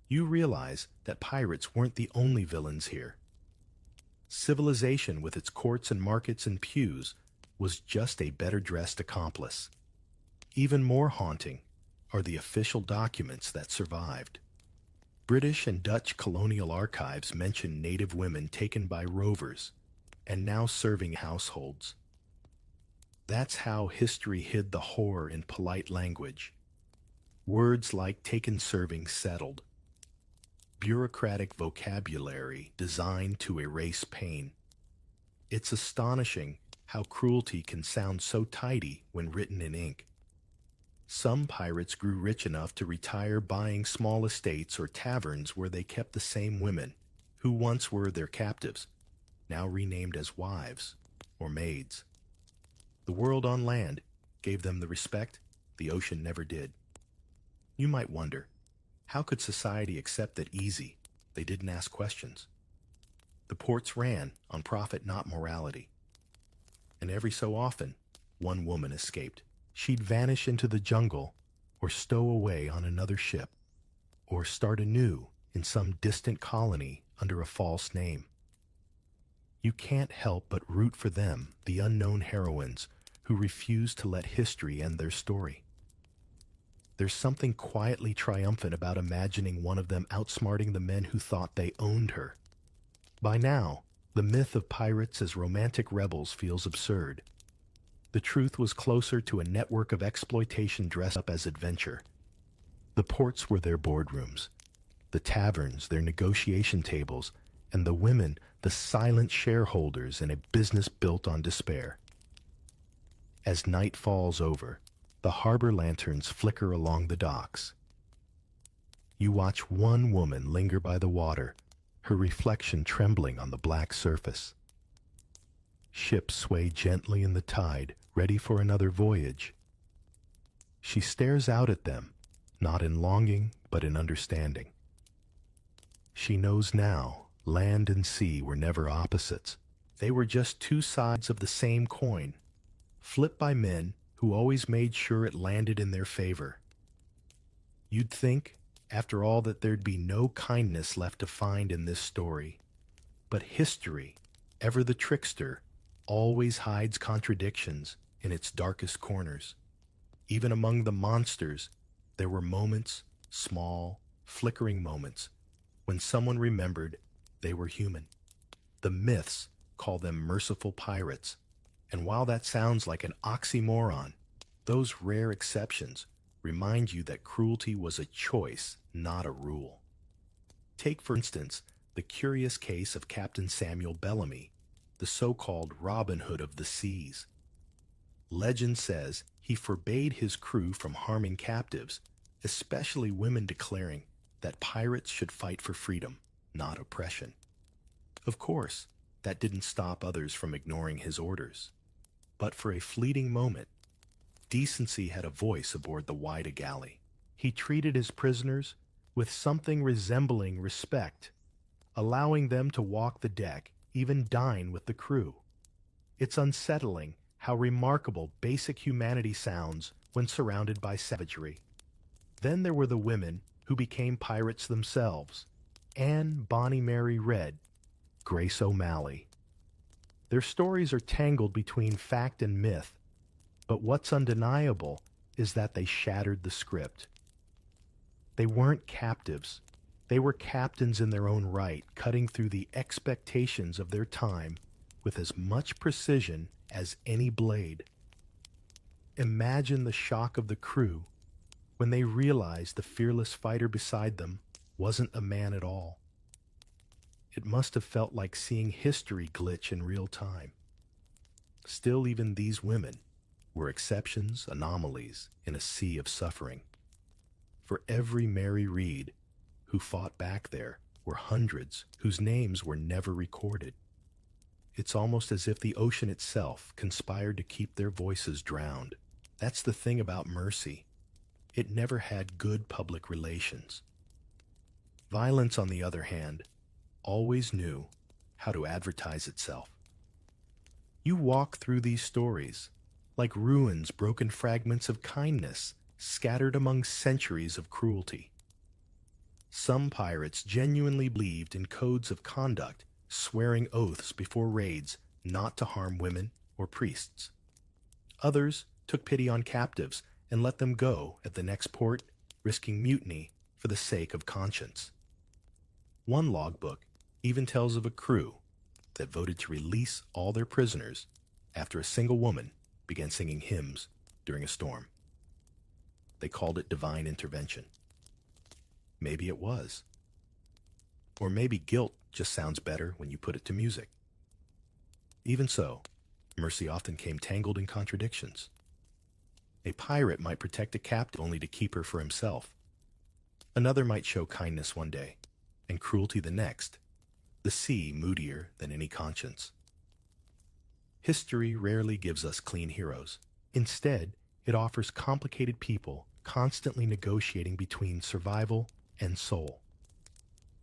You realize that pirates weren't the only villains here. Civilization, with its courts and markets and pews, was just a better-dressed accomplice. Even more haunting are the official documents that survived. British and Dutch colonial archives mention native women taken by rovers and now serving households. That's how history hid the horror in polite language. Words like taken serving settled. Bureaucratic vocabulary designed to erase pain. It's astonishing how cruelty can sound so tidy when written in ink. Some pirates grew rich enough to retire buying small estates or taverns where they kept the same women, who once were their captives, now renamed as wives or maids. The world on land gave them the respect the ocean never did. You might wonder, How could society accept that easy? They didn't ask questions. The ports ran on profit, not morality. And every so often, one woman escaped. She'd vanish into the jungle, or stow away on another ship, or start anew in some distant colony under a false name. You can't help but root for them, the unknown heroines who refuse to let history end their story. There's something quietly triumphant about imagining one of them outsmarting the men who thought they owned her. By now, the myth of pirates as romantic rebels feels absurd. The truth was closer to a network of exploitation dressed up as adventure. The ports were their boardrooms, the taverns their negotiation tables, and the women the silent shareholders in a business built on despair. As night falls over, the harbor lanterns flicker along the docks. You watch one woman linger by the water, her reflection trembling on the black surface. Ships sway gently in the tide, ready for another voyage. She stares out at them, not in longing, but in understanding. She knows now land and sea were never opposites. They were just two sides of the same coin, flipped by men who always made sure it landed in their favor. You'd think, after all, that there'd be no kindness left to find in this story. But history, ever the trickster, always hides contradictions in its darkest corners. Even among the monsters, there were moments, small, flickering moments, when someone remembered they were human. The myths call them merciful pirates, and while that sounds like an oxymoron, those rare exceptions remind you that cruelty was a choice, not a rule. Take, for instance, the curious case of Captain Samuel Bellamy, the so-called Robin Hood of the seas. Legend says he forbade his crew from harming captives, especially women, declaring that pirates should fight for freedom, not oppression. Of course, that didn't stop others from ignoring his orders. But for a fleeting moment, decency had a voice aboard the Wida galley. He treated his prisoners with something resembling respect, allowing them to walk the deck, even dine with the crew. It's unsettling how remarkable basic humanity sounds when surrounded by savagery. Then there were the women who became pirates themselves: Anne Bonny Mary Red, Grace O'Malley. Their stories are tangled between fact and myth, but what's undeniable is that they shattered the script. They weren't captives. They were captains in their own right, cutting through the expectations of their time with as much precision as any blade. Imagine the shock of the crew when they realized the fearless fighter beside them wasn't a man at all. It must have felt like seeing history glitch in real time. Still, even these women were exceptions, anomalies in a sea of suffering. For every Mary Read who fought back there were hundreds whose names were never recorded. It's almost as if the ocean itself conspired to keep their voices drowned. That's the thing about mercy. It never had good public relations. Violence, on the other hand, always knew how to advertise itself. You walk through these stories like ruins, broken fragments of kindness scattered among centuries of cruelty. Some pirates genuinely believed in codes of conduct, swearing oaths before raids not to harm women or priests. Others took pity on captives and let them go at the next port, risking mutiny for the sake of conscience. One logbook even tells of a crew that voted to release all their prisoners after a single woman began singing hymns during a storm. They called it divine intervention. Maybe it was. Or maybe guilt just sounds better when you put it to music. Even so, mercy often came tangled in contradictions. A pirate might protect a captive only to keep her for himself. Another might show kindness one day, and cruelty the next, the sea moodier than any conscience. History rarely gives us clean heroes. Instead, it offers complicated people constantly negotiating between survival and soul.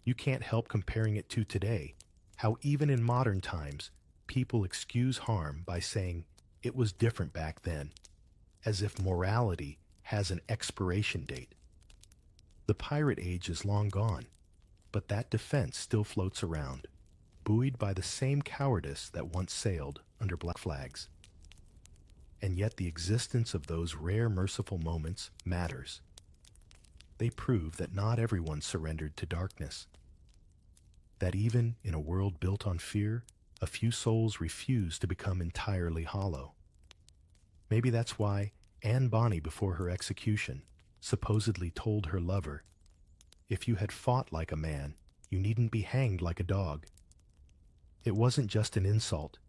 You can't help comparing it to today, how even in modern times, people excuse harm by saying it was different back then, as if morality has an expiration date. The pirate age is long gone, but that defense still floats around, buoyed by the same cowardice that once sailed under black flags. And yet the existence of those rare merciful moments matters. They prove that not everyone surrendered to darkness, that even in a world built on fear, a few souls refuse to become entirely hollow. Maybe that's why Anne Bonny, before her execution, supposedly told her lover, "If you had fought like a man, you needn't be hanged like a dog." It wasn't just an insult.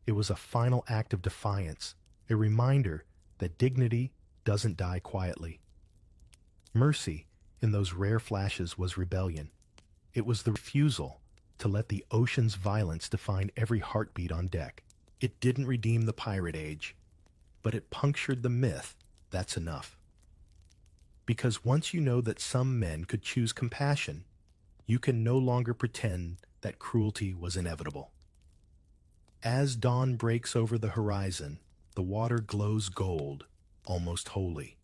It was a final act of defiance, a reminder that dignity doesn't die quietly. Mercy, in those rare flashes, was rebellion. It was the refusal to let the ocean's violence define every heartbeat on deck. It didn't redeem the pirate age, but it punctured the myth that's enough. Because once you know that some men could choose compassion, you can no longer pretend that cruelty was inevitable. As dawn breaks over the horizon, the water glows gold, almost holy.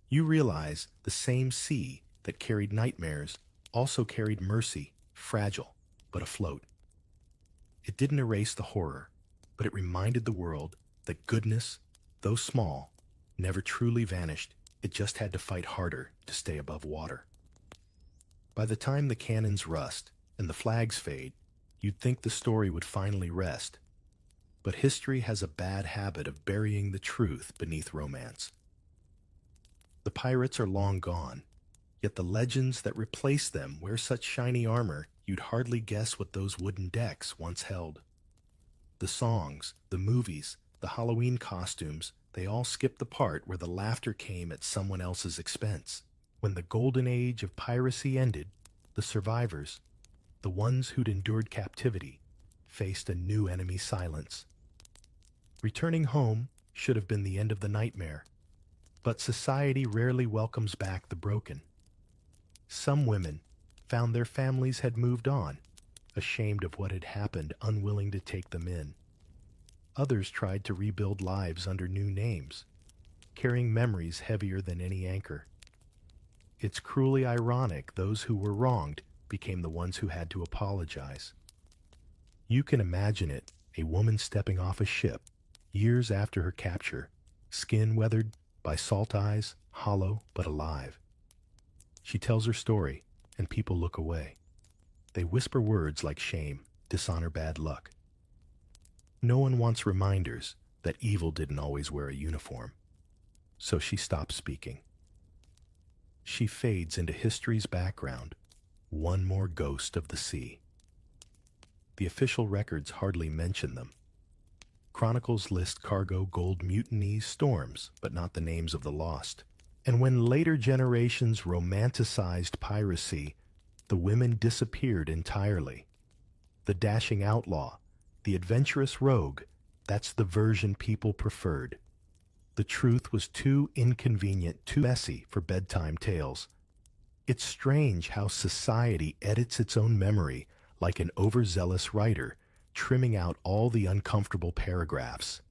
You realize the same sea that carried nightmares also carried mercy, fragile, but afloat. It didn't erase the horror, but it reminded the world that goodness, though small, never truly vanished. It just had to fight harder to stay above water. By the time the cannons rust and the flags fade, you'd think the story would finally rest. But history has a bad habit of burying the truth beneath romance. The pirates are long gone, yet the legends that replace them wear such shiny armor you'd hardly guess what those wooden decks once held. The songs, the movies, the Halloween costumes, they all skip the part where the laughter came at someone else's expense. When the golden age of piracy ended, the survivors, the ones who'd endured captivity, faced a new enemy silence. Returning home should have been the end of the nightmare, but society rarely welcomes back the broken. Some women found their families had moved on, ashamed of what had happened, unwilling to take them in. Others tried to rebuild lives under new names, carrying memories heavier than any anchor. It's cruelly ironic those who were wronged became the ones who had to apologize. You can imagine it, a woman stepping off a ship, years after her capture, skin weathered by salt eyes, hollow but alive. She tells her story, and people look away. They whisper words like shame, dishonor, bad luck. No one wants reminders that evil didn't always wear a uniform. So she stops speaking. She fades into history's background, one more ghost of the sea. The official records hardly mention them. Chronicles list cargo, gold, mutinies, storms, but not the names of the lost. And when later generations romanticized piracy, the women disappeared entirely. The dashing outlaw, the adventurous rogue, that's the version people preferred. The truth was too inconvenient, too messy for bedtime tales. It's strange how society edits its own memory like an overzealous writer, trimming out all the uncomfortable paragraphs.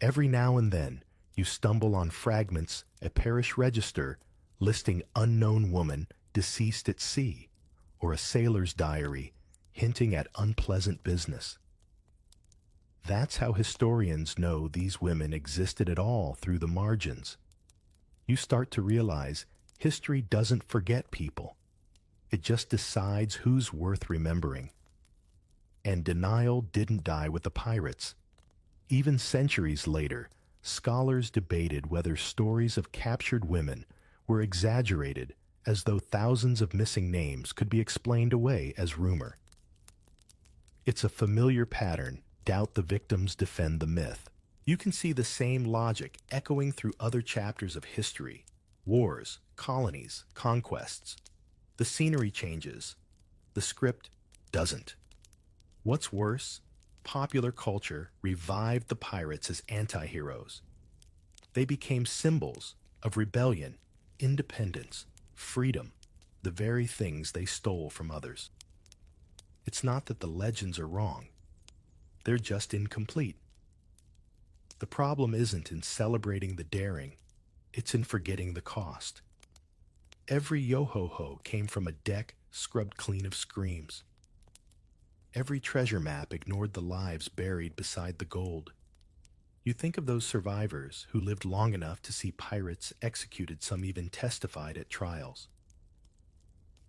Every now and then, you stumble on fragments, a parish register listing unknown woman deceased at sea, or a sailor's diary hinting at unpleasant business. That's how historians know these women existed at all through the margins. You start to realize history doesn't forget people. It just decides who's worth remembering. And denial didn't die with the pirates. Even centuries later, scholars debated whether stories of captured women were exaggerated, as though thousands of missing names could be explained away as rumor. It's a familiar pattern. Doubt the victims, defend the myth. You can see the same logic echoing through other chapters of history: wars, colonies, conquests. The scenery changes. The script doesn't. What's worse, popular culture revived the pirates as anti-heroes. They became symbols of rebellion, independence, freedom, the very things they stole from others. It's not that the legends are wrong, they're just incomplete. The problem isn't in celebrating the daring, it's in forgetting the cost. Every yo-ho-ho came from a deck scrubbed clean of screams. Every treasure map ignored the lives buried beside the gold. You think of those survivors who lived long enough to see pirates executed, some even testified at trials.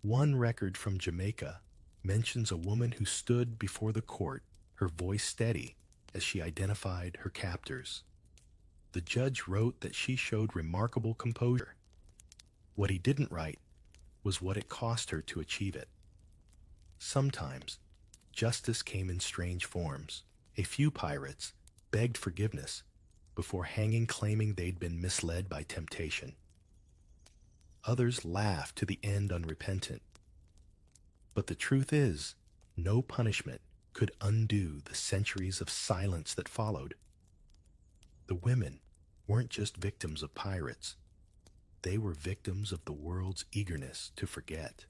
One record from Jamaica mentions a woman who stood before the court, her voice steady as she identified her captors. The judge wrote that she showed remarkable composure. What he didn't write was what it cost her to achieve it. Sometimes, justice came in strange forms. A few pirates begged forgiveness before hanging, claiming they'd been misled by temptation. Others laughed to the end, unrepentant. But the truth is, no punishment could undo the centuries of silence that followed. The women weren't just victims of pirates. They were victims of the world's eagerness to forget.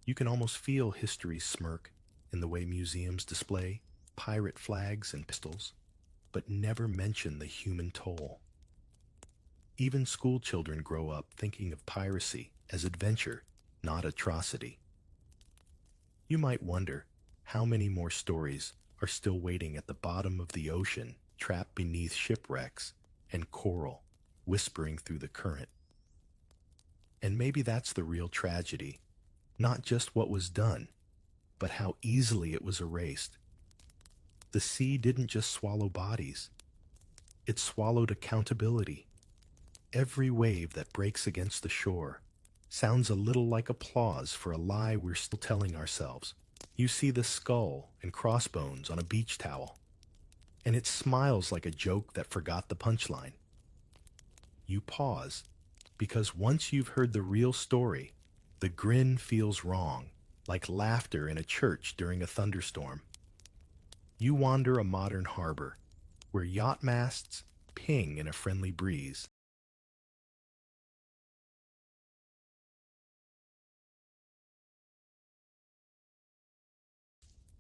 You can almost feel history's smirk in the way museums display pirate flags and pistols, but never mention the human toll. Even school children grow up thinking of piracy as adventure, not atrocity. You might wonder how many more stories are still waiting at the bottom of the ocean, trapped beneath shipwrecks and coral whispering through the current. And maybe that's the real tragedy, not just what was done, but how easily it was erased. The sea didn't just swallow bodies, it swallowed accountability. Every wave that breaks against the shore sounds a little like applause for a lie we're still telling ourselves. You see the skull and crossbones on a beach towel, and it smiles like a joke that forgot the punchline. You pause, because once you've heard the real story, the grin feels wrong, like laughter in a church during a thunderstorm. You wander a modern harbor, where yacht masts ping in a friendly breeze.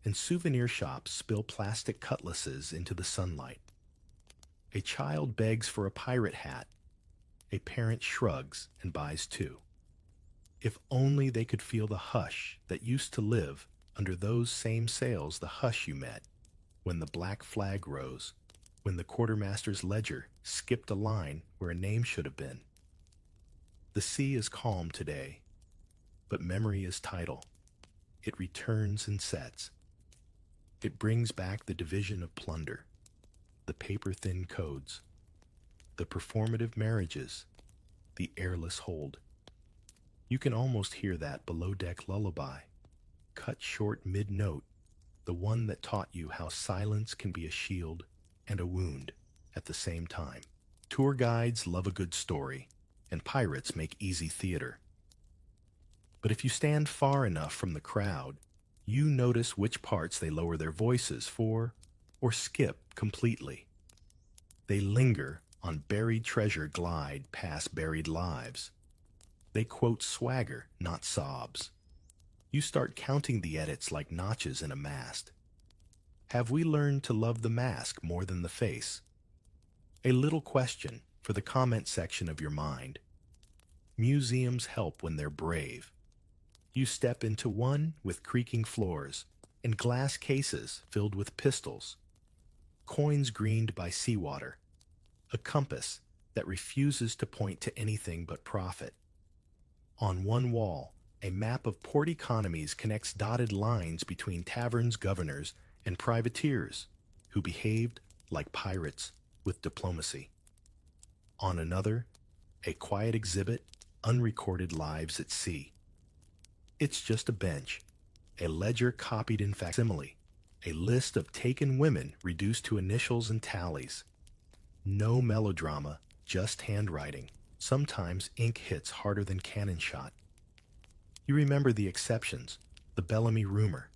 And souvenir shops spill plastic cutlasses into the sunlight. A child begs for a pirate hat. A parent shrugs and buys two. If only they could feel the hush that used to live under those same sails, the hush you met when the black flag rose, when the quartermaster's ledger skipped a line where a name should have been. The sea is calm today, but memory is tidal. It returns and sets. It brings back the division of plunder, the paper-thin codes, the performative marriages, the airless hold. You can almost hear that below-deck lullaby, cut short mid-note, the one that taught you how silence can be a shield and a wound at the same time. Tour guides love a good story, and pirates make easy theater. But if you stand far enough from the crowd, you notice which parts they lower their voices for or skip completely. They linger on buried treasure, glide past buried lives. They quote swagger, not sobs. You start counting the edits like notches in a mast. Have we learned to love the mask more than the face? A little question for the comment section of your mind. Museums help when they're brave. You step into one with creaking floors and glass cases filled with pistols, coins greened by seawater, a compass that refuses to point to anything but profit. On one wall, a map of port economies connects dotted lines between taverns, governors, and privateers who behaved like pirates with diplomacy. On another, a quiet exhibit, unrecorded lives at sea. It's just a bench, a ledger copied in facsimile, a list of taken women reduced to initials and tallies. No melodrama, just handwriting. Sometimes ink hits harder than cannon shot. You remember the exceptions, the Bellamy rumor,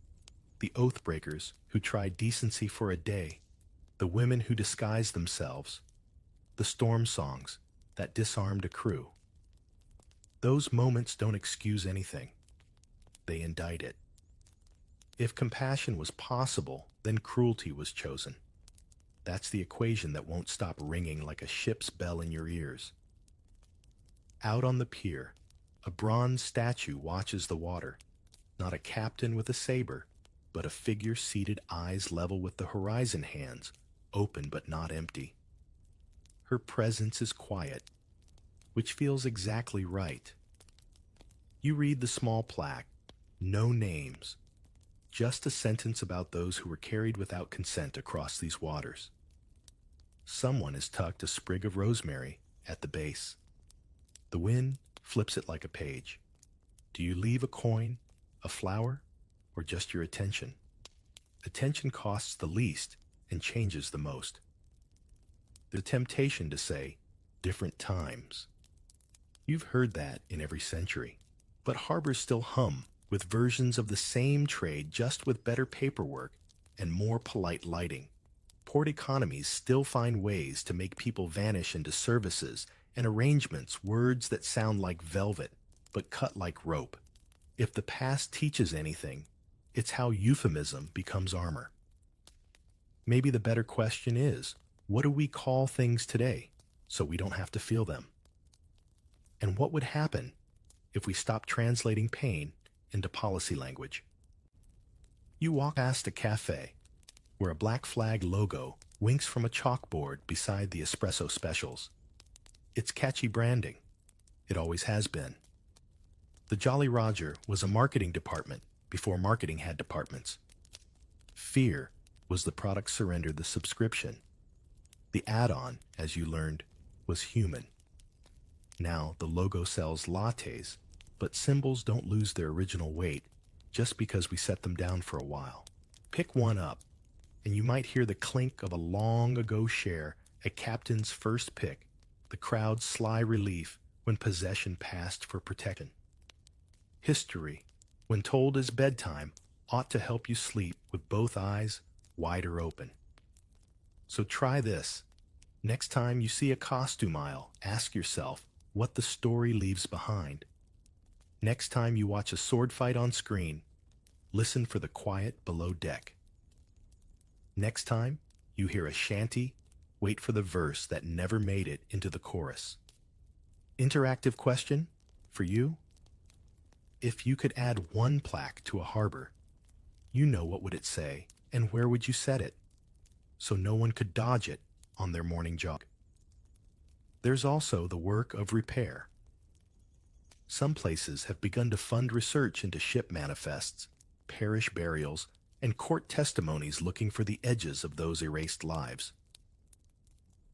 the oath-breakers who tried decency for a day, the women who disguised themselves, the storm songs that disarmed a crew. Those moments don't excuse anything. They indict it. If compassion was possible, then cruelty was chosen. That's the equation that won't stop ringing like a ship's bell in your ears. Out on the pier, a bronze statue watches the water. Not a captain with a saber, but a figure seated eyes level with the horizon, hands open but not empty. Her presence is quiet, which feels exactly right. You read the small plaque, no names, just a sentence about those who were carried without consent across these waters. Someone has tucked a sprig of rosemary at the base. The wind flips it like a page. Do you leave a coin, a flower, or just your attention? Attention costs the least and changes the most. There's a temptation to say, different times. You've heard that in every century. But harbors still hum with versions of the same trade, just with better paperwork and more polite lighting. Port economies still find ways to make people vanish into services and arrangements, words that sound like velvet but cut like rope. If the past teaches anything, it's how euphemism becomes armor. Maybe the better question is, what do we call things today so we don't have to feel them? And what would happen if we stopped translating pain into policy language? You walk past a cafe where a black flag logo winks from a chalkboard beside the espresso specials. It's catchy branding. It always has been. The Jolly Roger was a marketing department before marketing had departments. Fear was the product surrendered the subscription. The add-on, as you learned, was human. Now the logo sells lattes, but symbols don't lose their original weight just because we set them down for a while. Pick one up, and you might hear the clink of a long-ago share, a captain's first pick, the crowd's sly relief when possession passed for protection. History, when told as bedtime, ought to help you sleep with both eyes wider open. So try this. Next time you see a costume aisle, ask yourself what the story leaves behind. Next time you watch a sword fight on screen, listen for the quiet below deck. Next time you hear a shanty, wait for the verse that never made it into the chorus. Interactive question for you. If you could add one plaque to a harbor, what would it say and where would you set it so no one could dodge it on their morning jog? There's also the work of repair. Some places have begun to fund research into ship manifests, parish burials, and court testimonies looking for the edges of those erased lives.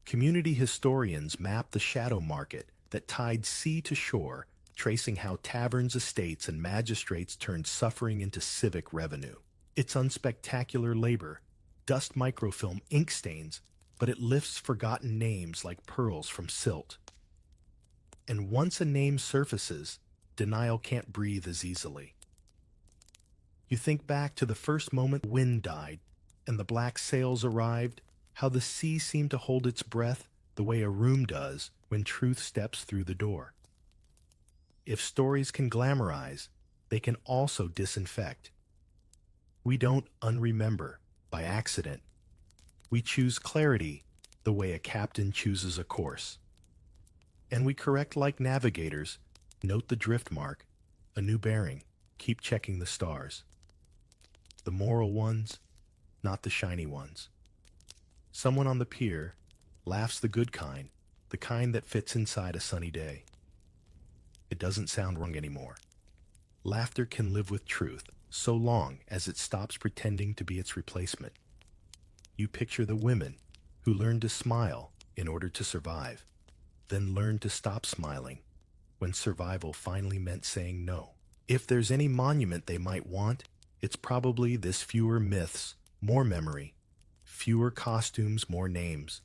Community historians map the shadow market that tied sea to shore, tracing how taverns, estates, and magistrates turned suffering into civic revenue. It's unspectacular labor, dust microfilm ink stains, but it lifts forgotten names like pearls from silt. And once a name surfaces, denial can't breathe as easily. You think back to the first moment the wind died and the black sails arrived, how the sea seemed to hold its breath the way a room does when truth steps through the door. If stories can glamorize, they can also disinfect. We don't unremember by accident. We choose clarity the way a captain chooses a course. And we correct like navigators, note the drift mark, a new bearing, keep checking the stars. The moral ones, not the shiny ones. Someone on the pier laughs the good kind, the kind that fits inside a sunny day. It doesn't sound wrong anymore. Laughter can live with truth so long as it stops pretending to be its replacement. You picture the women who learned to smile in order to survive, then learned to stop smiling when survival finally meant saying no. If there's any monument they might want, it's probably this: fewer myths, more memory, fewer costumes, more names,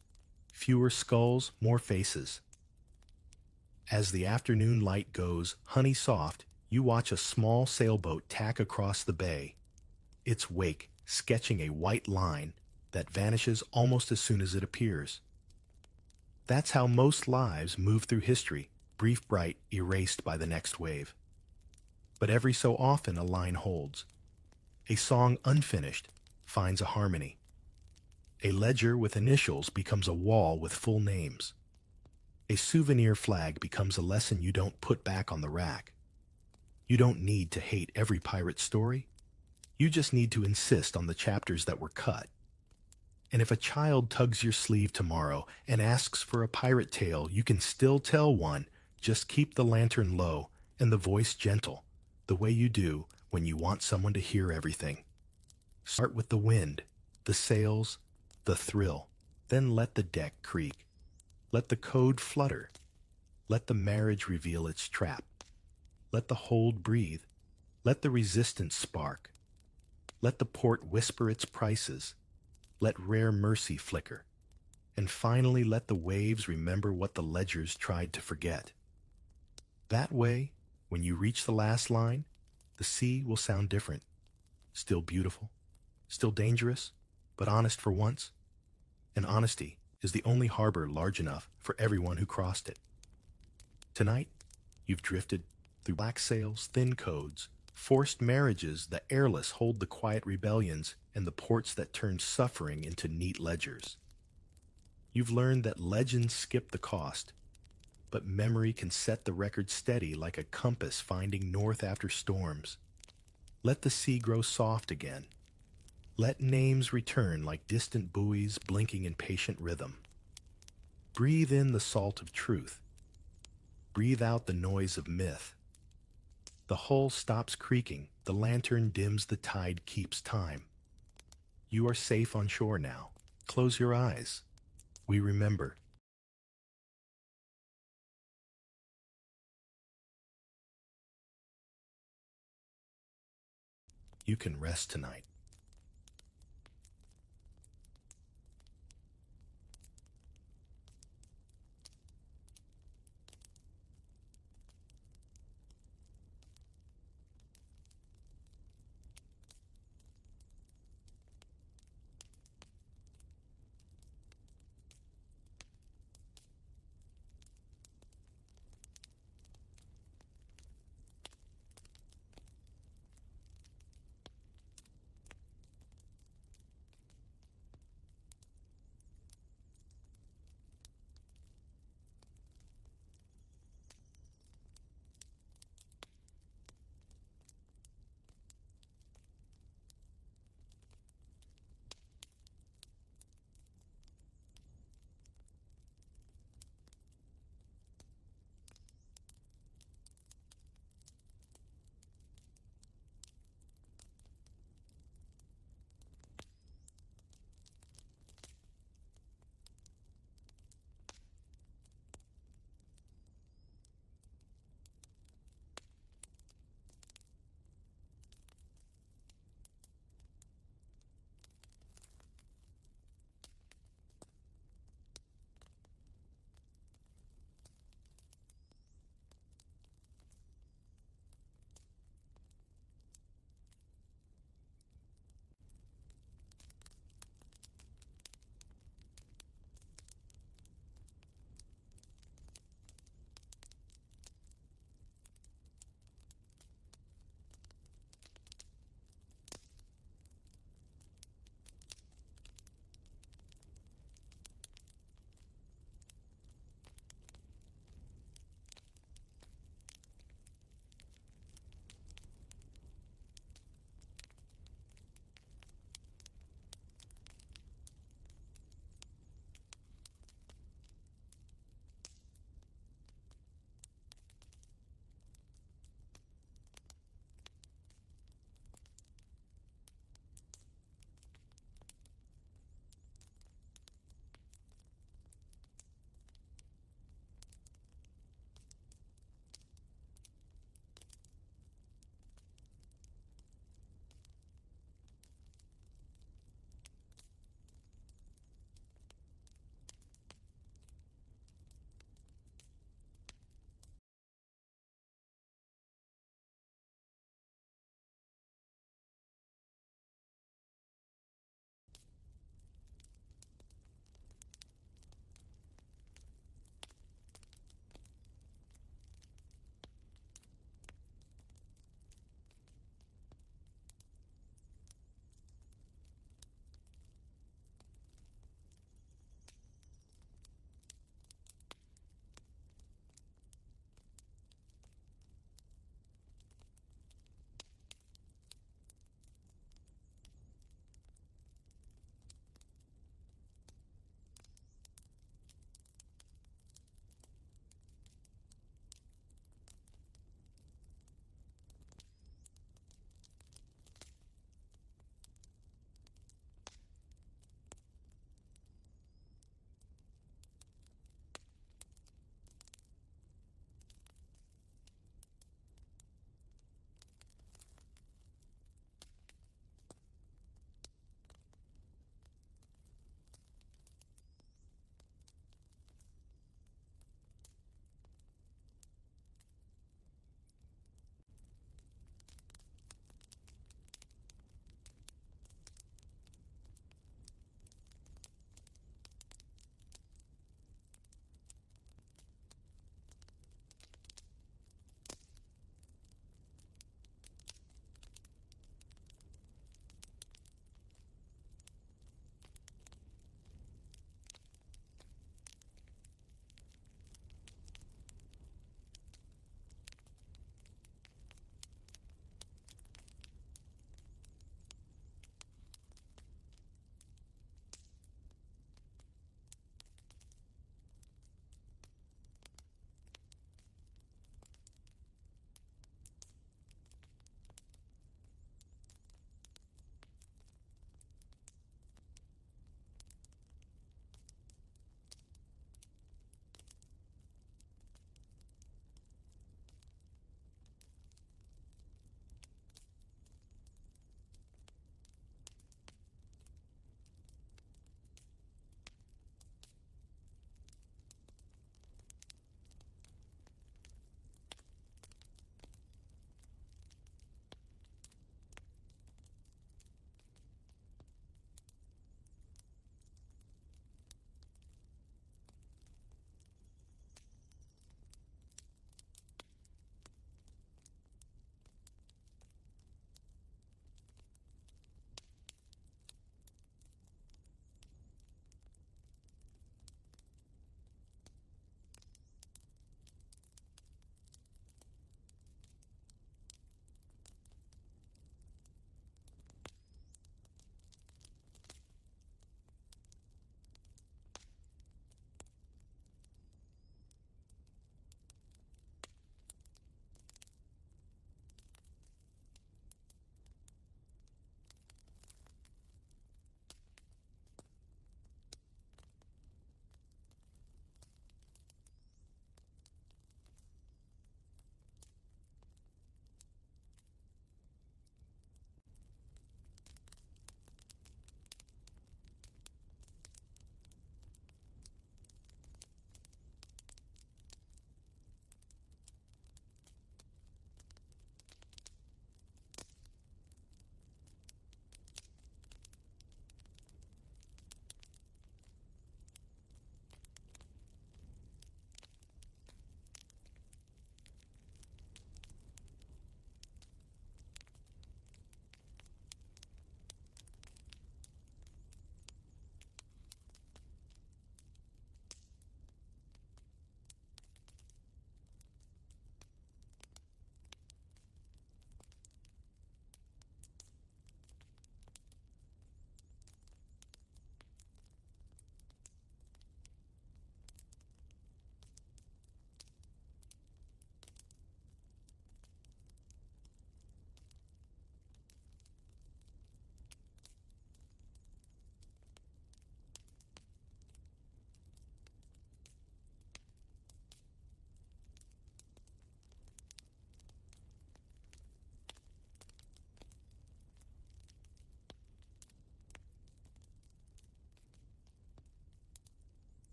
fewer skulls, more faces. As the afternoon light goes honey soft, you watch a small sailboat tack across the bay, its wake sketching a white line that vanishes almost as soon as it appears. That's how most lives move through history, brief bright, erased by the next wave. But every so often a line holds. A song unfinished finds a harmony. A ledger with initials becomes a wall with full names. A souvenir flag becomes a lesson you don't put back on the rack. You don't need to hate every pirate story. You just need to insist on the chapters that were cut. And if a child tugs your sleeve tomorrow and asks for a pirate tale, you can still tell one. Just keep the lantern low and the voice gentle, the way you do when you want someone to hear everything. Start with the wind, the sails, the thrill. Then let the deck creak. Let the code flutter. Let the marriage reveal its trap. Let the hold breathe. Let the resistance spark. Let the port whisper its prices. Let rare mercy flicker. And finally let the waves remember what the ledgers tried to forget. That way, when you reach the last line, the sea will sound different. Still beautiful, still dangerous, but honest for once. And honesty is the only harbor large enough for everyone who crossed it. Tonight, you've drifted through black sails, thin codes, forced marriages, the airless hold the quiet rebellions, and the ports that turn suffering into neat ledgers. You've learned that legends skip the cost, but memory can set the record steady like a compass finding north after storms. Let the sea grow soft again. Let names return like distant buoys blinking in patient rhythm. Breathe in the salt of truth. Breathe out the noise of myth. The hull stops creaking, the lantern dims, the tide keeps time. You are safe on shore now. Close your eyes. We remember. You can rest tonight.